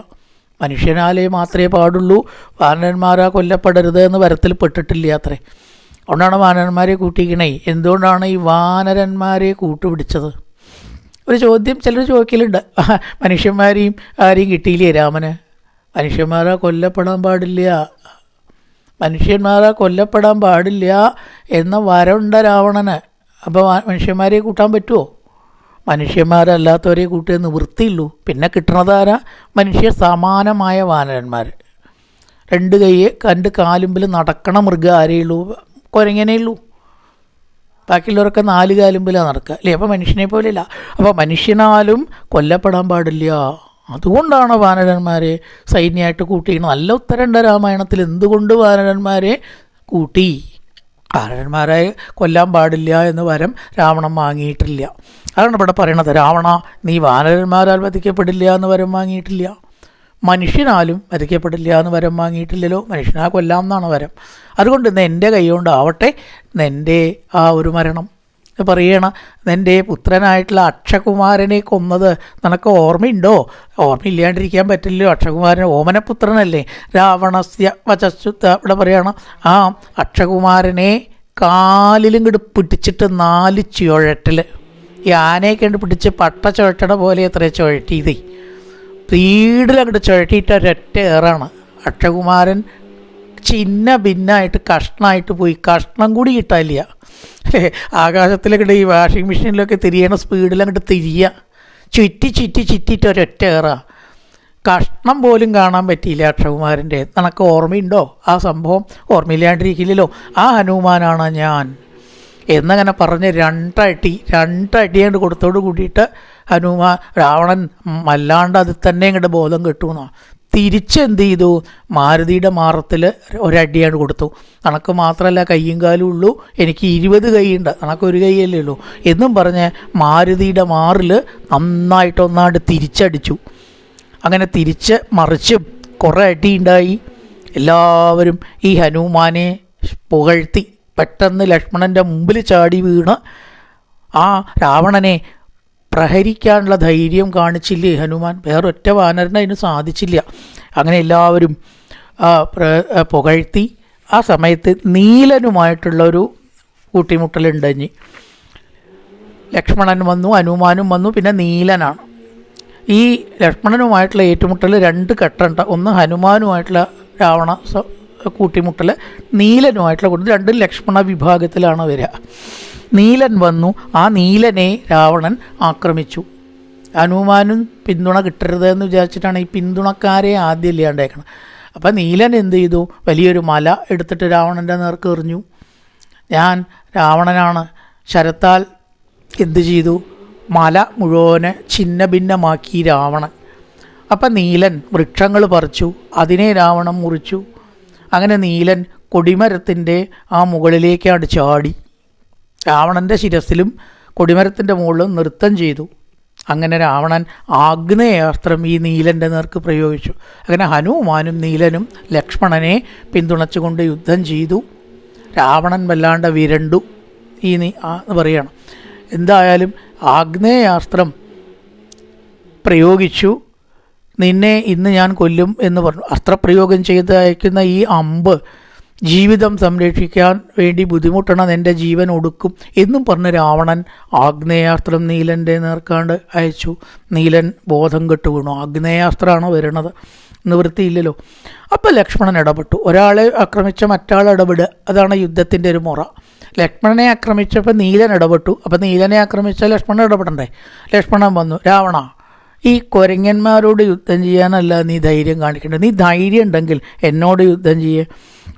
മനുഷ്യനാലേ മാത്രമേ പാടുള്ളൂ, വാനരന്മാരാ കൊല്ലപ്പെടരുത് എന്ന് വരത്തിൽ പെട്ടിട്ടില്ല അത്രേ. അതുകൊണ്ടാണ് വാനരന്മാരെ കൂട്ടിക്കണേ. എന്തുകൊണ്ടാണ് ഈ വാനരന്മാരെ കൂട്ടുപിടിച്ചത്? ഒരു ചോദ്യം ചിലർ ചോദിക്കലുണ്ട്, മനുഷ്യന്മാരെയും ആരെയും കിട്ടിയില്ലേ രാമന്? മനുഷ്യന്മാരാ കൊല്ലപ്പെടാൻ പാടില്ല, മനുഷ്യന്മാരാ കൊല്ലപ്പെടാൻ പാടില്ല എന്ന വരമുണ്ട രാവണന്. അപ്പോൾ മനുഷ്യന്മാരെ കൂട്ടാൻ പറ്റുമോ? മനുഷ്യന്മാരല്ലാത്തവരെ കൂട്ടിയ നിവൃത്തിയുള്ളൂ. പിന്നെ കിട്ടണതാരാ? മനുഷ്യ സമാനമായ വാനരന്മാർ. 2 കൈ 2 കാലുമ്പിൽ നടക്കണ മൃഗം ആരെയുള്ളൂ? കുരങ്ങനെയുള്ളൂ. ബാക്കിയുള്ളവരൊക്കെ 4 കാലുമ്പിലാണ് നടക്കുക അല്ലേ. അപ്പോൾ മനുഷ്യനെ പോലെയല്ല. അപ്പോൾ മനുഷ്യനാലും കൊല്ലപ്പെടാൻ പാടില്ല. അതുകൊണ്ടാണ് വാനരന്മാരെ സൈന്യമായിട്ട് കൂട്ടിയിരിക്കുന്നത്. നല്ല ഉത്തരമുണ്ട് രാമായണത്തിൽ. എന്തുകൊണ്ട് വാനരന്മാരെ കൂട്ടി? വാനരന്മാരെ കൊല്ലാൻ പാടില്ല എന്ന് വരം രാവണൻ വാങ്ങിയിട്ടില്ല. അതാണ് ഇവിടെ പറയണത്, രാവണ നീ വാനരന്മാരാൽ വധിക്കപ്പെടില്ല എന്ന് വരം വാങ്ങിയിട്ടില്ല, മനുഷ്യനാലും വധിക്കപ്പെടില്ല എന്ന് വരം വാങ്ങിയിട്ടില്ലല്ലോ. മനുഷ്യനാ കൊല്ലാം എന്നാണ് വരം. അതുകൊണ്ട് ഇന്ന് എൻ്റെ കൈ കൊണ്ടാവട്ടെ നിൻ്റെ ആ ഒരു മരണം. പറയണം, നിൻ്റെ പുത്രനായിട്ടുള്ള അക്ഷകുമാരനെ കൊന്നത് നിനക്ക് ഓർമ്മയുണ്ടോ? ഓർമ്മയില്ലാണ്ടിരിക്കാൻ പറ്റില്ലല്ലോ. അക്ഷകുമാരൻ ഓമനപുത്രനല്ലേ. രാവണസ്യ വചസ്സുത്ത ഇവിടെ പറയണം, ആ അക്ഷകുമാരനെ കാലിലും കിട്ട് പിടിച്ചിട്ട് 4 ചുഴറ്റൽ, ഈ ആനയൊക്കെ ഉണ്ട് പിടിച്ച് പട്ട ചുഴറ്റണ പോലെ എത്ര ചുഴറ്റിയതേ, സ്പീഡിലങ്ങോട്ട് ചുഴറ്റിയിട്ട് ഒരൊറ്റ ഏറാണ്. അക്ഷകുമാരൻ ചിന്ന ഭിന്നായിട്ട് കഷ്ണമായിട്ട് പോയി. കഷ്ണം കൂടി കിട്ടാനില്ല. ആകാശത്തിലൊക്കെ ഈ വാഷിംഗ് മെഷീനിലൊക്കെ തിരിയണ സ്പീഡിലങ്ങോട്ട് തിരിയുക, ചുറ്റിയിട്ട് ഒരൊറ്റ ഏറാ. കഷ്ണം പോലും കാണാൻ പറ്റിയില്ല അക്ഷകുമാരൻ്റെ. നിനക്ക് ഓർമ്മയുണ്ടോ ആ സംഭവം? ഓർമ്മയില്ലാണ്ടിരിക്കില്ലല്ലോ. ആ ഹനുമാനാണ് ഞാൻ എന്നങ്ങനെ പറഞ്ഞ് രണ്ടടിയാണ്ട് കൊടുത്തോട് കൂടിയിട്ട് രാവണൻ വല്ലാണ്ട് അത് തന്നെ ഇങ്ങോട്ട് ബോധം കെട്ടുമെന്നാണ്. തിരിച്ചെന്ത് ചെയ്തു, മാരുതിയുടെ മാറത്തിൽ ഒരടിയാണ് കൊടുത്തു. തനക്ക് മാത്രമല്ല കയ്യും കാലും ഉള്ളൂ, എനിക്ക് 20 കൈയുണ്ട്, തനക്കൊരു കൈയല്ലേ ഉള്ളൂ എന്നും പറഞ്ഞ് മാരുതിയുടെ മാറിൽ നന്നായിട്ടൊന്നാണ്ട് തിരിച്ചടിച്ചു. അങ്ങനെ തിരിച്ച് മറിച്ചും കുറേ അടിയുണ്ടായി. എല്ലാവരും ഈ ഹനുമാനെ പുകഴ്ത്തി. പെട്ടെന്ന് ലക്ഷ്മണൻ്റെ മുമ്പിൽ ചാടി വീണ് ആ രാവണനെ പ്രഹരിക്കാനുള്ള ധൈര്യം കാണിച്ചില്ലേ ഹനുമാൻ. വേറൊറ്റ വാനരന് അതിന് സാധിച്ചില്ല. അങ്ങനെ എല്ലാവരും പുകഴ്ത്തി. ആ സമയത്ത് നീലനുമായിട്ടുള്ളൊരു കൂട്ടിമുട്ടലുണ്ടഞ്ഞ്. ലക്ഷ്മണൻ വന്നു, ഹനുമാനും വന്നു, പിന്നെ നീലനാണ്. ഈ ലക്ഷ്മണനുമായിട്ടുള്ള ഏറ്റുമുട്ടൽ 2 ഘട്ടമുണ്ട്. ഒന്ന് ഹനുമാനുമായിട്ടുള്ള രാവണ കൂട്ടിമുട്ടൽ, നീലനുമായിട്ടുള്ള കൂട്ടത്തിൽ. 2 ലക്ഷ്മണ വിഭാഗത്തിലാണ് വരിക. നീലൻ വന്നു. ആ നീലനെ രാവണൻ ആക്രമിച്ചു. ഹനുമാനും പിന്തുണ കിട്ടരുത് എന്ന് വിചാരിച്ചിട്ടാണ് ഈ പിന്തുണക്കാരെ ആദ്യം ഇല്ലാണ്ടേക്കണം. അപ്പം നീലൻ എന്ത് ചെയ്തു, വലിയൊരു മല എടുത്തിട്ട് രാവണൻ്റെ നേർക്ക് എറിഞ്ഞു. ഞാൻ രാവണനാണ്. ശരത്താൽ എന്ത് ചെയ്തു, മല മുഴുവന് ഛിന്ന ഭിന്നമാക്കി രാവണൻ. അപ്പം നീലൻ വൃക്ഷങ്ങൾ പറിച്ചു, അതിനെ രാവണൻ മുറിച്ചു. അങ്ങനെ നീലൻ കൊടിമരത്തിൻ്റെ ആ മുകളിലേക്കാണ് ചാടി. രാവണൻ്റെ ശിരസിലും കൊടിമരത്തിൻ്റെ മുകളിലും നൃത്തം ചെയ്തു. അങ്ങനെ രാവണൻ ആഗ്നേയാസ്ത്രം ഈ നീലൻ്റെ നേർക്ക് പ്രയോഗിച്ചു. അങ്ങനെ ഹനുമാനും നീലനും ലക്ഷ്മണനെ പിന്തുണച്ചുകൊണ്ട് യുദ്ധം ചെയ്തു. രാവണൻ വല്ലാണ്ട് വിരണ്ടു എന്ന് പറയണം. എന്തായാലും ആഗ്നേയാസ്ത്രം പ്രയോഗിച്ചു. നിന്നെ ഇന്ന് ഞാൻ കൊല്ലും എന്ന് പറഞ്ഞു. അസ്ത്രപ്രയോഗം ചെയ്ത് അയക്കുന്ന ഈ അമ്പ് ജീവിതം സംരക്ഷിക്കാൻ വേണ്ടി ബുദ്ധിമുട്ടണം, എൻ്റെ ജീവൻ ഒടുക്കും എന്നും പറഞ്ഞ് രാവണൻ ആഗ്നേയാസ്ത്രം നീലൻ്റെ നേർക്കാണ്ട് അയച്ചു. നീലൻ ബോധം കെട്ടു വീണു. ആഗ്നേയാസ്ത്രമാണ് വരുന്നത്, നിവൃത്തിയില്ലല്ലോ. അപ്പോൾ ലക്ഷ്മണൻ ഇടപെട്ടു. ഒരാളെ ആക്രമിച്ച മറ്റാൾ ഇടപെടുക, അതാണ് യുദ്ധത്തിൻ്റെ ഒരു മുറ. ലക്ഷ്മണനെ ആക്രമിച്ചപ്പോൾ നീലൻ ഇടപെട്ടു. അപ്പോൾ നീലനെ ആക്രമിച്ചാൽ ലക്ഷ്മണൻ ഇടപെടണ്ടേ. ലക്ഷ്മണൻ വന്നു. രാവണ, ഈ കുരങ്ങന്മാരോട് യുദ്ധം ചെയ്യാനല്ല നീ ധൈര്യം കാണിക്കേണ്ടത്. നീ ധൈര്യം ഉണ്ടെങ്കിൽ എന്നോട് യുദ്ധം ചെയ്യേ.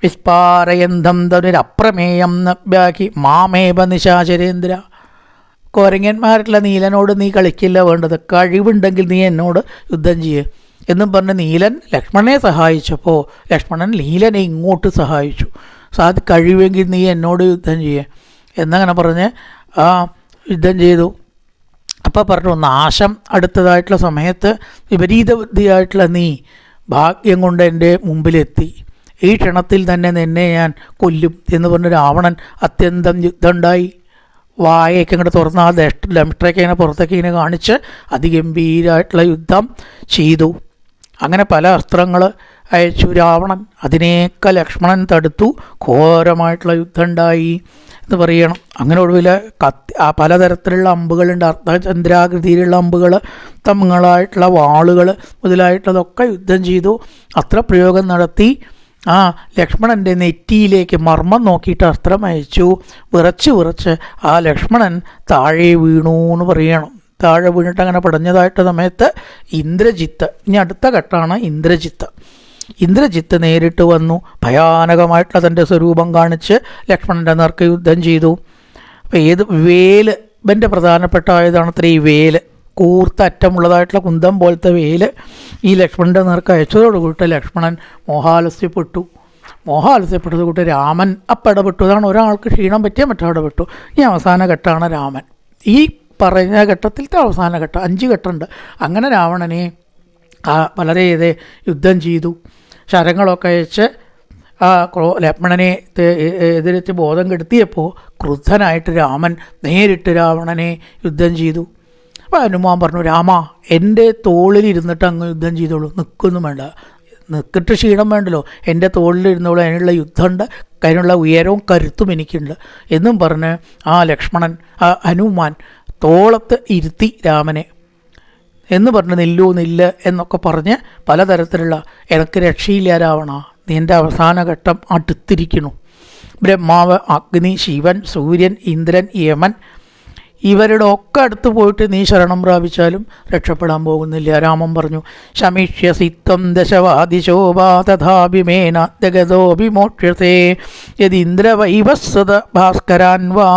വിസ്പാരയന്തം തനുരപ്രമേയം നബ്യാക്കി മാമേപ നിശാചരേന്ദ്ര. കുരങ്ങന്മാരുള്ള നീലനോട് നീ കളിക്കില്ല വേണ്ടത്. കഴിവുണ്ടെങ്കിൽ നീ എന്നോട് യുദ്ധം ചെയ്യേ എന്നും പറഞ്ഞ് നീലൻ ലക്ഷ്മണനെ സഹായിച്ചപ്പോൾ ലക്ഷ്മണൻ നീലനെ ഇങ്ങോട്ട് സഹായിച്ചു. കഴിവെങ്കിൽ നീ എന്നോട് യുദ്ധം ചെയ്യേ എന്നങ്ങനെ പറഞ്ഞ് ആ യുദ്ധം ചെയ്തു. അപ്പോൾ പറഞ്ഞു, നാശം അടുത്തതായിട്ടുള്ള സമയത്ത് വിപരീത ബുദ്ധിയായിട്ടുള്ള നീ ഭാഗ്യം കൊണ്ട് എൻ്റെ മുമ്പിലെത്തി. ഈ ക്ഷണത്തിൽ തന്നെ നിന്നെ ഞാൻ കൊല്ലും എന്ന് പറഞ്ഞ് രാവണൻ അത്യന്തം യുദ്ധമുണ്ടായി. വായൊക്കെ ഇങ്ങോട്ട് തുറന്ന് ആ ദംഷ്ട്രയൊക്കെ ഇങ്ങനെ പുറത്തേക്ക് ഇങ്ങനെ കാണിച്ച് അതിഗംഭീരമായിട്ടുള്ള യുദ്ധം ചെയ്തു. അങ്ങനെ പല അസ്ത്രങ്ങൾ അയച്ചു രാവണൻ. അതിനേക്കാൾ ലക്ഷ്മണൻ തടുത്തു. ഘോരമായിട്ടുള്ള യുദ്ധം ഉണ്ടായി എന്ന് പറയണം. അങ്ങനെ ഒടുവിൽ പലതരത്തിലുള്ള അമ്പുകളുണ്ട്. അർദ്ധചന്ദ്രാകൃതിയിലുള്ള അമ്പുകൾ, തങ്ങളായിട്ടുള്ള വാളുകൾ മുതലായിട്ടുള്ളതൊക്കെ യുദ്ധം ചെയ്തു. അസ്ത്രപ്രയോഗം നടത്തി. ലക്ഷ്മണൻ്റെ നെറ്റിയിലേക്ക് മർമ്മം നോക്കിയിട്ട് അസ്ത്രം അയച്ചു. വിറച്ച് ആ ലക്ഷ്മണൻ താഴെ വീണു എന്ന് പറയണം. താഴെ വീണിട്ട് അങ്ങനെ പടഞ്ഞതായിട്ട് സമയത്ത് ഇന്ദ്രജിത്ത്, ഇനി അടുത്ത ഘട്ടമാണ് ഇന്ദ്രജിത്ത് നേരിട്ട് വന്നു. ഭയാനകമായിട്ടുള്ള തൻ്റെ സ്വരൂപം കാണിച്ച് ലക്ഷ്മണൻ്റെ നേർക്ക് യുദ്ധം ചെയ്തു. അപ്പോൾ വേല് ഇവൻ്റെ പ്രധാനപ്പെട്ട ആയതാണ് അത്ര ഈ വേല്. കൂർത്ത അറ്റമുള്ളതായിട്ടുള്ള കുന്തം പോലത്തെ വേല് ഈ ലക്ഷ്മണൻ്റെ നേർക്ക് അയച്ചതോടുകൂട്ട് ലക്ഷ്മണൻ മോഹാലസ്യപ്പെട്ടത് കൂട്ട് രാമൻ ഇടപെട്ടു. അതാണ് ഒരാൾക്ക് ക്ഷീണം പറ്റിയ മറ്റടപെട്ടു. ഈ അവസാന ഘട്ടമാണ് രാമൻ. ഈ പറഞ്ഞ ഘട്ടത്തിലത്തെ അവസാന ഘട്ടം 5 ഘട്ടമുണ്ട്. അങ്ങനെ രാവണനെ വളരെയേറെ യുദ്ധം ചെയ്തു. ശരങ്ങളൊക്കെ അയച്ച് ലക്ഷ്മണനെ എതിരെത്തി ബോധം കെടുത്തിയപ്പോൾ ക്രുദ്ധനായിട്ട് രാമൻ നേരിട്ട് രാവണനെ യുദ്ധം ചെയ്തു. അപ്പോൾ ഹനുമാൻ പറഞ്ഞു, രാമ എൻ്റെ തോളിലിരുന്നിട്ട് അങ്ങ് യുദ്ധം ചെയ്തോളൂ, നിൽക്കൊന്നും വേണ്ട, നിൽക്കിട്ട് ക്ഷീണം വേണ്ടല്ലോ, എൻ്റെ തോളിലിരുന്നോളൂ, അതിനുള്ള യുദ്ധമുണ്ട്, അതിനുള്ള ഉയരവും കരുത്തും എനിക്കുണ്ട് എന്നും പറഞ്ഞ് ലക്ഷ്മണൻ ഹനുമാൻ തോളത്ത് ഇരുത്തി രാമനെ എന്ന് പറഞ്ഞ് നില്ല എന്നൊക്കെ പറഞ്ഞ് പലതരത്തിലുള്ള എനിക്ക് രക്ഷയില്ല രാവണ, നിൻ്റെ അവസാന ഘട്ടം അടുത്തിരിക്കുന്നു. ബ്രഹ്മാവ്, അഗ്നി, ശിവൻ, സൂര്യൻ, ഇന്ദ്രൻ, യമൻ ഇവരുടെ ഒക്കെ അടുത്ത് പോയിട്ട് നീ ശരണം പ്രാപിച്ചാലും രക്ഷപ്പെടാൻ പോകുന്നില്ല. രാമൻ പറഞ്ഞു, ശമിഷ്യസിത്വം ദശവാദിശോഭാ തഥാഭിമേന ജഗതോഭിമോക്ഷ്യസേ യദീന്ദ്രവൈവസ്വത ഭാസ്കരാൻ വാ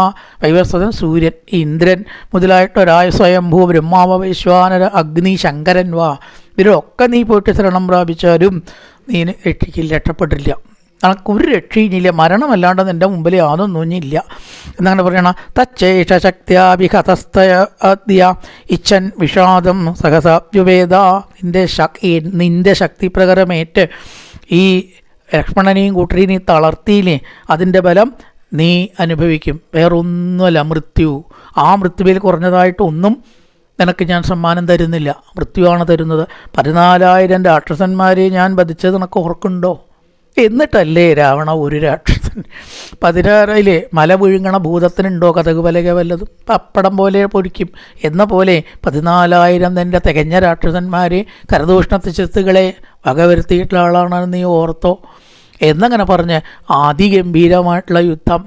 വൈവസ്വതൻ സൂര്യൻ, ഇന്ദ്രൻ മുതലായിട്ടൊരായ സ്വയംഭൂ ബ്രഹ്മാവ വൈശ്വാനര അഗ്നി ശങ്കരൻ വാ, ഇവരൊക്കെ നീ പോയിട്ട് ശരണം പ്രാപിച്ചാലും നീ രക്ഷപ്പെട്ടില്ല. നിനക്കൊരു രക്ഷയില്ല, മരണമല്ലാണ്ട് നിൻ്റെ മുമ്പിൽ യാതൊന്നും ഇല്ല എന്നങ്ങനെ പറയണം. തച്ചേഷ ശക്തിയാഭിഹതസ്തയ ഇച്ഛൻ വിഷാദം സഹസാഭ്യുവേദ, നിൻ്റെ ശക്തി പ്രകാരമേറ്റ് ഈ ലക്ഷ്മണനെയും കൂട്ടരെയും തളർത്തിയില്ലേ, അതിൻ്റെ ബലം നീ അനുഭവിക്കും. വേറൊന്നുമല്ല മൃത്യു. ആ മൃത്യുവിൽ കുറഞ്ഞതായിട്ടൊന്നും നിനക്ക് ഞാൻ സമ്മാനം തരുന്നില്ല, മൃത്യുവാണ് തരുന്നത്. 14,000 രാക്ഷസന്മാരെ ഞാൻ വധിച്ചത് നിനക്ക് ഓർക്കുന്നുണ്ടോ? എന്നിട്ടല്ലേ രാവണ ഒരു രാക്ഷസൻ 16 മല വിഴുങ്ങണ ഭൂതത്തിനുണ്ടോ കഥക് പലക വല്ലതും? പപ്പടം പോലെ പൊരിക്കും എന്ന പോലെ 14,000 തൻ്റെ തികഞ്ഞ രാക്ഷസന്മാരെ കരദൂഷണത്തിച്ചത്തുകളെ വകവരുത്തിയിട്ടുള്ള ആളാണെന്ന് നീ ഓർത്തോ എന്നങ്ങനെ പറഞ്ഞ് അതിഗംഭീരമായിട്ടുള്ള യുദ്ധം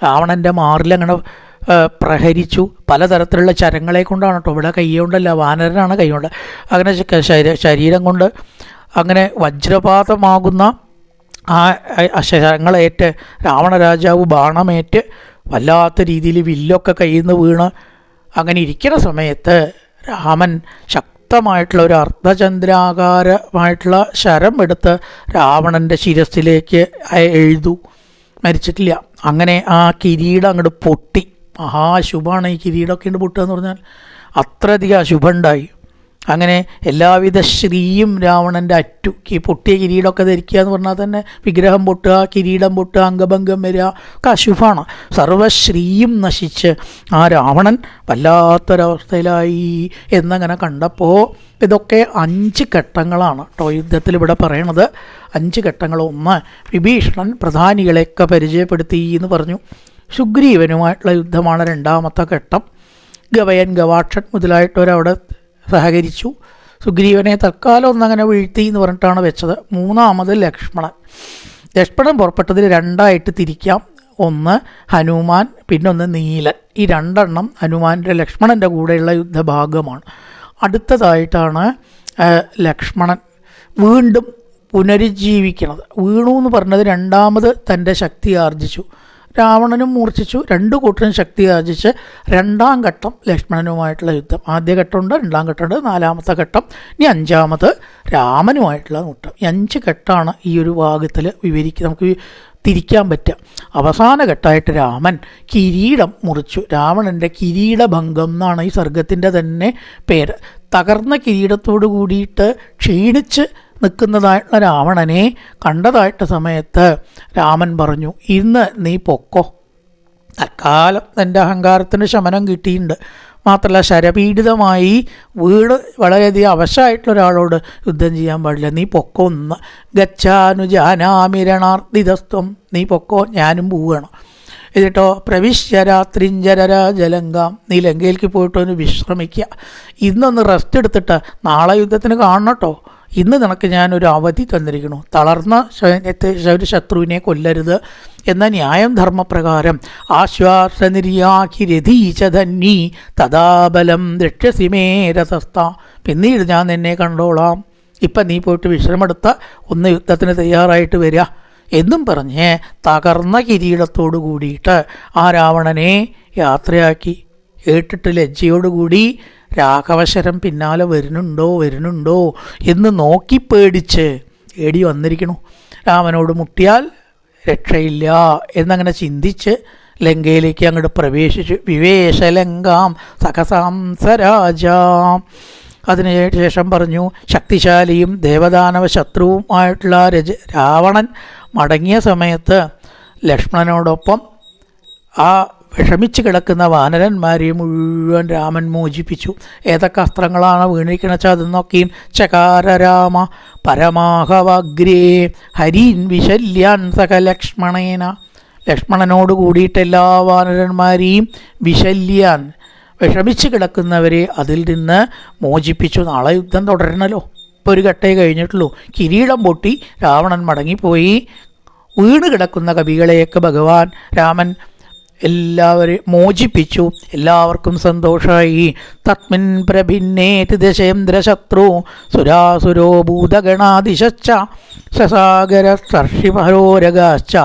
രാവണൻ്റെ മാറിലങ്ങനെ പ്രഹരിച്ചു. പലതരത്തിലുള്ള ചരങ്ങളെ കൊണ്ടാണ് കേട്ടോ, ഇവിടെ കൈകൊണ്ടല്ല, വാനരനാണ് കൈകൊണ്ട്. അങ്ങനെ ശരീരം കൊണ്ട് അങ്ങനെ വജ്രപാതമാകുന്ന ആ ശരങ്ങളേറ്റ് രാവണരാജാവ് ബാണമേറ്റ് വല്ലാത്ത രീതിയിൽ വില്ലൊക്കെ കയ്യിൽ നിന്ന് വീണ് അങ്ങനെ ഇരിക്കുന്ന സമയത്ത് രാമൻ ശക്തമായിട്ടുള്ള ഒരു അർദ്ധചന്ദ്രാകാരമായിട്ടുള്ള ശരം എടുത്ത് രാവണൻ്റെ ശിരസിലേക്ക് എഴുതു. മരിച്ചിട്ടില്ല. അങ്ങനെ ആ കിരീടം അങ്ങോട്ട് പൊട്ടി. മഹാശുഭമാണ് ഈ കിരീടമൊക്കെ ഉണ്ട് പൊട്ടുക എന്ന് പറഞ്ഞാൽ, അത്രയധികം അശുഭമുണ്ടായി. അങ്ങനെ എല്ലാവിധ ശ്രീയും രാവണൻ്റെ അറ്റു. ഈ പൊട്ടിയ കിരീടമൊക്കെ ധരിക്കുക എന്ന് പറഞ്ഞാൽ തന്നെ വിഗ്രഹം പൊട്ടുക, കിരീടം പൊട്ടുക, അംഗഭംഗം വരിക ഒക്കെ അശുഭമാണ്. സർവശ്രീയും നശിച്ച് ആ രാവണൻ വല്ലാത്തൊരവസ്ഥയിലായി എന്നങ്ങനെ കണ്ടപ്പോൾ ഇതൊക്കെ 5 ഘട്ടങ്ങളാണ് കേട്ടോ യുദ്ധത്തിൽ ഇവിടെ പറയണത്. 5 ഘട്ടങ്ങൾ. 1, വിഭീഷണൻ പ്രധാനികളെയൊക്കെ പരിചയപ്പെടുത്തി എന്ന് പറഞ്ഞു. സുഗ്രീവനുമായിട്ടുള്ള യുദ്ധമാണ് 2ാമത്തെ ഘട്ടം. ഗവയൻ, ഗവാക്ഷൻ മുതലായിട്ടവരവിടെ സഹകരിച്ചു. സുഗ്രീവനെ തൽക്കാലം ഒന്നങ്ങനെ വീഴ്ത്തി എന്ന് പറഞ്ഞിട്ടാണ് വെച്ചത്. 3ാമത് ലക്ഷ്മണൻ പുറപ്പെട്ടതിൽ 2ആയിട്ട് തിരിക്കാം. 1 ഹനുമാൻ, പിന്നൊന്ന് നീലൻ. ഈ 2 ഹനുമാൻ്റെ ലക്ഷ്മണൻ്റെ കൂടെയുള്ള യുദ്ധഭാഗമാണ്. അടുത്തതായിട്ടാണ് ലക്ഷ്മണൻ വീണ്ടും പുനരുജ്ജീവിക്കുന്നത്. വീണു എന്ന് പറഞ്ഞത് 2ാമത് തൻ്റെ ശക്തി ആർജിച്ചു. രാവണനും മൂർച്ഛിച്ചു, 2 കൂട്ടരും ശക്തി ആർജിച്ച് 2ാം ഘട്ടം ലക്ഷ്മണനുമായിട്ടുള്ള യുദ്ധം. ആദ്യ ഘട്ടമുണ്ട്, 2ാം ഘട്ടമുണ്ട്, 4ാമത്തെ ഘട്ടം, ഇനി 5ാമത് രാമനുമായിട്ടുള്ള യുദ്ധം. ഈ 5 ഘട്ടമാണ് ഈ ഒരു ഭാഗത്തിൽ നമുക്ക് തിരിക്കാൻ പറ്റുക. അവസാന ഘട്ടമായിട്ട് രാമൻ കിരീടം മുറിച്ചു. രാവണൻ്റെ കിരീടഭംഗം എന്നാണ് ഈ സർഗത്തിൻ്റെ തന്നെ പേര്. തകർന്ന കിരീടത്തോട് കൂടിയിട്ട് ക്ഷീണിച്ച് നിൽക്കുന്നതായിട്ടുള്ള രാവണനെ കണ്ടതായിട്ട് സമയത്ത് രാമൻ പറഞ്ഞു, ഇന്ന് നീ പൊക്കോ, തൽക്കാലം എൻ്റെ അഹങ്കാരത്തിന് ശമനം കിട്ടിയിട്ടുണ്ട്. മാത്രമല്ല ശരപീഡിതമായി വീട് വളരെയധികം അവശമായിട്ടുള്ള ഒരാളോട് യുദ്ധം ചെയ്യാൻ പാടില്ല, നീ പൊക്കോ. ഒന്ന് ഗച്ഛാനുജാനാമിരണാർദ്ദിതസ്ത്വം, നീ പൊക്കോ, ഞാനും പോവുകയാണ്. എന്നിട്ടോ പ്രവിശ്യ രാത്രിഞ്ചരരാജലങ്കാം, നീ ലങ്കയിലേക്ക് പോയിട്ടൊന്ന് വിശ്രമിക്കുക. ഇന്നൊന്ന് റെസ്റ്റ് എടുത്തിട്ട് നാളെ യുദ്ധത്തിന് കാണണം കേട്ടോ. ഇന്ന് നിനക്ക് ഞാനൊരു അവധി തന്നിരിക്കണു. തളർന്ന ഒരു ശത്രുവിനെ കൊല്ലരുത് എന്ന ന്യായം ധർമ്മപ്രകാരം ആശ്വാസനിര്യാഖി രഥീചധന്നി തഥാബലം രക്ഷസിമേരതസ്ഥ, പിന്നീട് ഞാൻ നിന്നെ കണ്ടോളാം, ഇപ്പം നീ പോയിട്ട് വിശ്രമെടുത്ത ഒന്ന് യുദ്ധത്തിന് തയ്യാറായിട്ട് വരിക എന്നും പറഞ്ഞ് തകർന്ന കിരീടത്തോടു കൂടിയിട്ട് ആ രാവണനെ യാത്രയാക്കി. കേട്ടിട്ട് ലജ്ജയോടുകൂടി രാഘവശരം പിന്നാലെ വരുന്നുണ്ടോ എന്ന് നോക്കി പേടിച്ച് ഏടി വന്നിരിക്കണു. രാമനോട് മുട്ടിയാൽ രക്ഷയില്ല എന്നങ്ങനെ ചിന്തിച്ച് ലങ്കയിലേക്ക് അങ്ങോട്ട് പ്രവേശിച്ചു. വിവേശലങ്കാം സഖസാംസരാജാം. അതിനുശേഷം പറഞ്ഞു, ശക്തിശാലിയും ദേവദാനവ ശത്രുവുമായിട്ടുള്ള രാവണൻ മടങ്ങിയ സമയത്ത് ലക്ഷ്മണനോടൊപ്പം ആ വിഷമിച്ച് കിടക്കുന്ന വാനരന്മാരെ മുഴുവൻ രാമൻ മോചിപ്പിച്ചു. ഏതൊക്കെ അസ്ത്രങ്ങളാണ് വീണിരിക്കണ വെച്ചാൽ അതെന്നൊക്കെയും ചകാരരാമ പരമാഹവഗ്രേ ഹരീൻ വിശല്യാൻ സകലക്ഷ്മണേന, ലക്ഷ്മണനോട് കൂടിയിട്ട് എല്ലാ വാനരന്മാരെയും വിശല്യാൻ വിഷമിച്ച് കിടക്കുന്നവരെ അതിൽ നിന്ന് മോചിപ്പിച്ചു. നാളെ യുദ്ധം തുടരണല്ലോ, ഇപ്പോൾ ഒരു ഘട്ടേ കഴിഞ്ഞിട്ടുള്ളൂ. കിരീടം പൊട്ടി രാവണൻ മടങ്ങിപ്പോയി. വീണ് കിടക്കുന്ന കവികളെയൊക്കെ ഭഗവാൻ രാമൻ എല്ലാവരെയും മോചിപ്പിച്ചു. എല്ലാവർക്കും സന്തോഷമായി. തസ്മിൻ പ്രഭിന്നേതി ദശേന്ദ്രശത്രു സുരാസുരോ ഭൂതഗണാദിശശ്ച സസാഗര സർഷിപരോരഗാശ്ച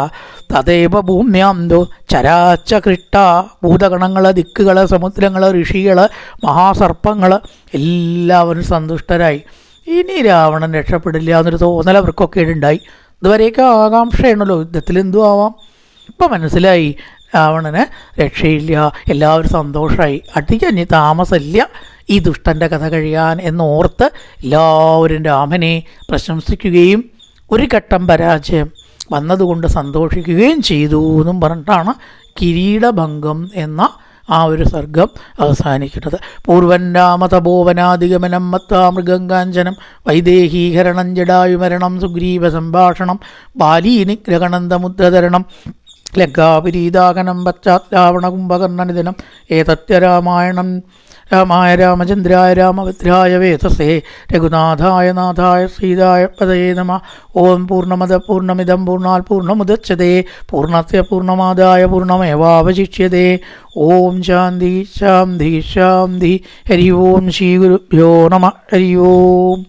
തദേവ ഭൂമ്യാന്തോ ചരാച്ച കൃഷ്ട. ഭൂതഗണങ്ങൾ, ദിക്കുകൾ, സമുദ്രങ്ങൾ, ഋഷികൾ, മഹാസർപ്പങ്ങൾ എല്ലാവരും സന്തുഷ്ടരായി. ഇനി രാവണൻ രക്ഷപ്പെടില്ല എന്നൊരു തോന്നൽ അവർക്കൊക്കെ ഉണ്ടായി. ഇതുവരെയൊക്കെ ആകാംക്ഷയാണല്ലോ, യുദ്ധത്തിൽ എന്തു ആവാം. ഇപ്പം മനസ്സിലായി രാവണന് രക്ഷയില്ല. എല്ലാവരും സന്തോഷമായി. അധികം താമസമില്ല ഈ ദുഷ്ടൻ്റെ കഥ കഴിയാൻ എന്നോർത്ത് എല്ലാവരും രാമനെ പ്രശംസിക്കുകയും ഒരു ഘട്ടം പരാജയം വന്നതുകൊണ്ട് സന്തോഷിക്കുകയും ചെയ്തു എന്നും പറഞ്ഞിട്ടാണ് കിരീടഭംഗം എന്ന ആ ഒരു സർഗം അവസാനിക്കുന്നത്. പൂർവൻ രാമതപോവനാധിഗമനം മത്താ മൃഗങ്കാഞ്ചനം വൈദേഹീകരണം ജടായുമരണം സുഗ്രീവ സംഭാഷണം ബാലീനിഗ്രഹണന്തമുദ്രധരണം ലങ്കാപുരീദാഹനം പശ്ചാത് രാവണ കുംഭകർണനിധനം ഏതത്യ രാമായണം രാമായ രാമചന്ദ്രായ രാമഭദ്രായ വേതസേ രഘുനാഥായ നാഥായ ശ്രീതായ പദയേ നമ. ഓം പൂർണ്ണമദ പൂർണ്ണമിദം പൂർണ്ണാൽ പൂർണ്ണമുദച്യതേ പൂർണ്ണസ്യ പൂർണ്ണമാദായ പൂർണ്ണമേവാവശിഷ്യതേ. ഓം ശാന്തി ശാന്തി ശാന്തി. ഹരി ഓം ശ്രീ ഗുരുഭ്യോ നമ. ഹരി ഓം.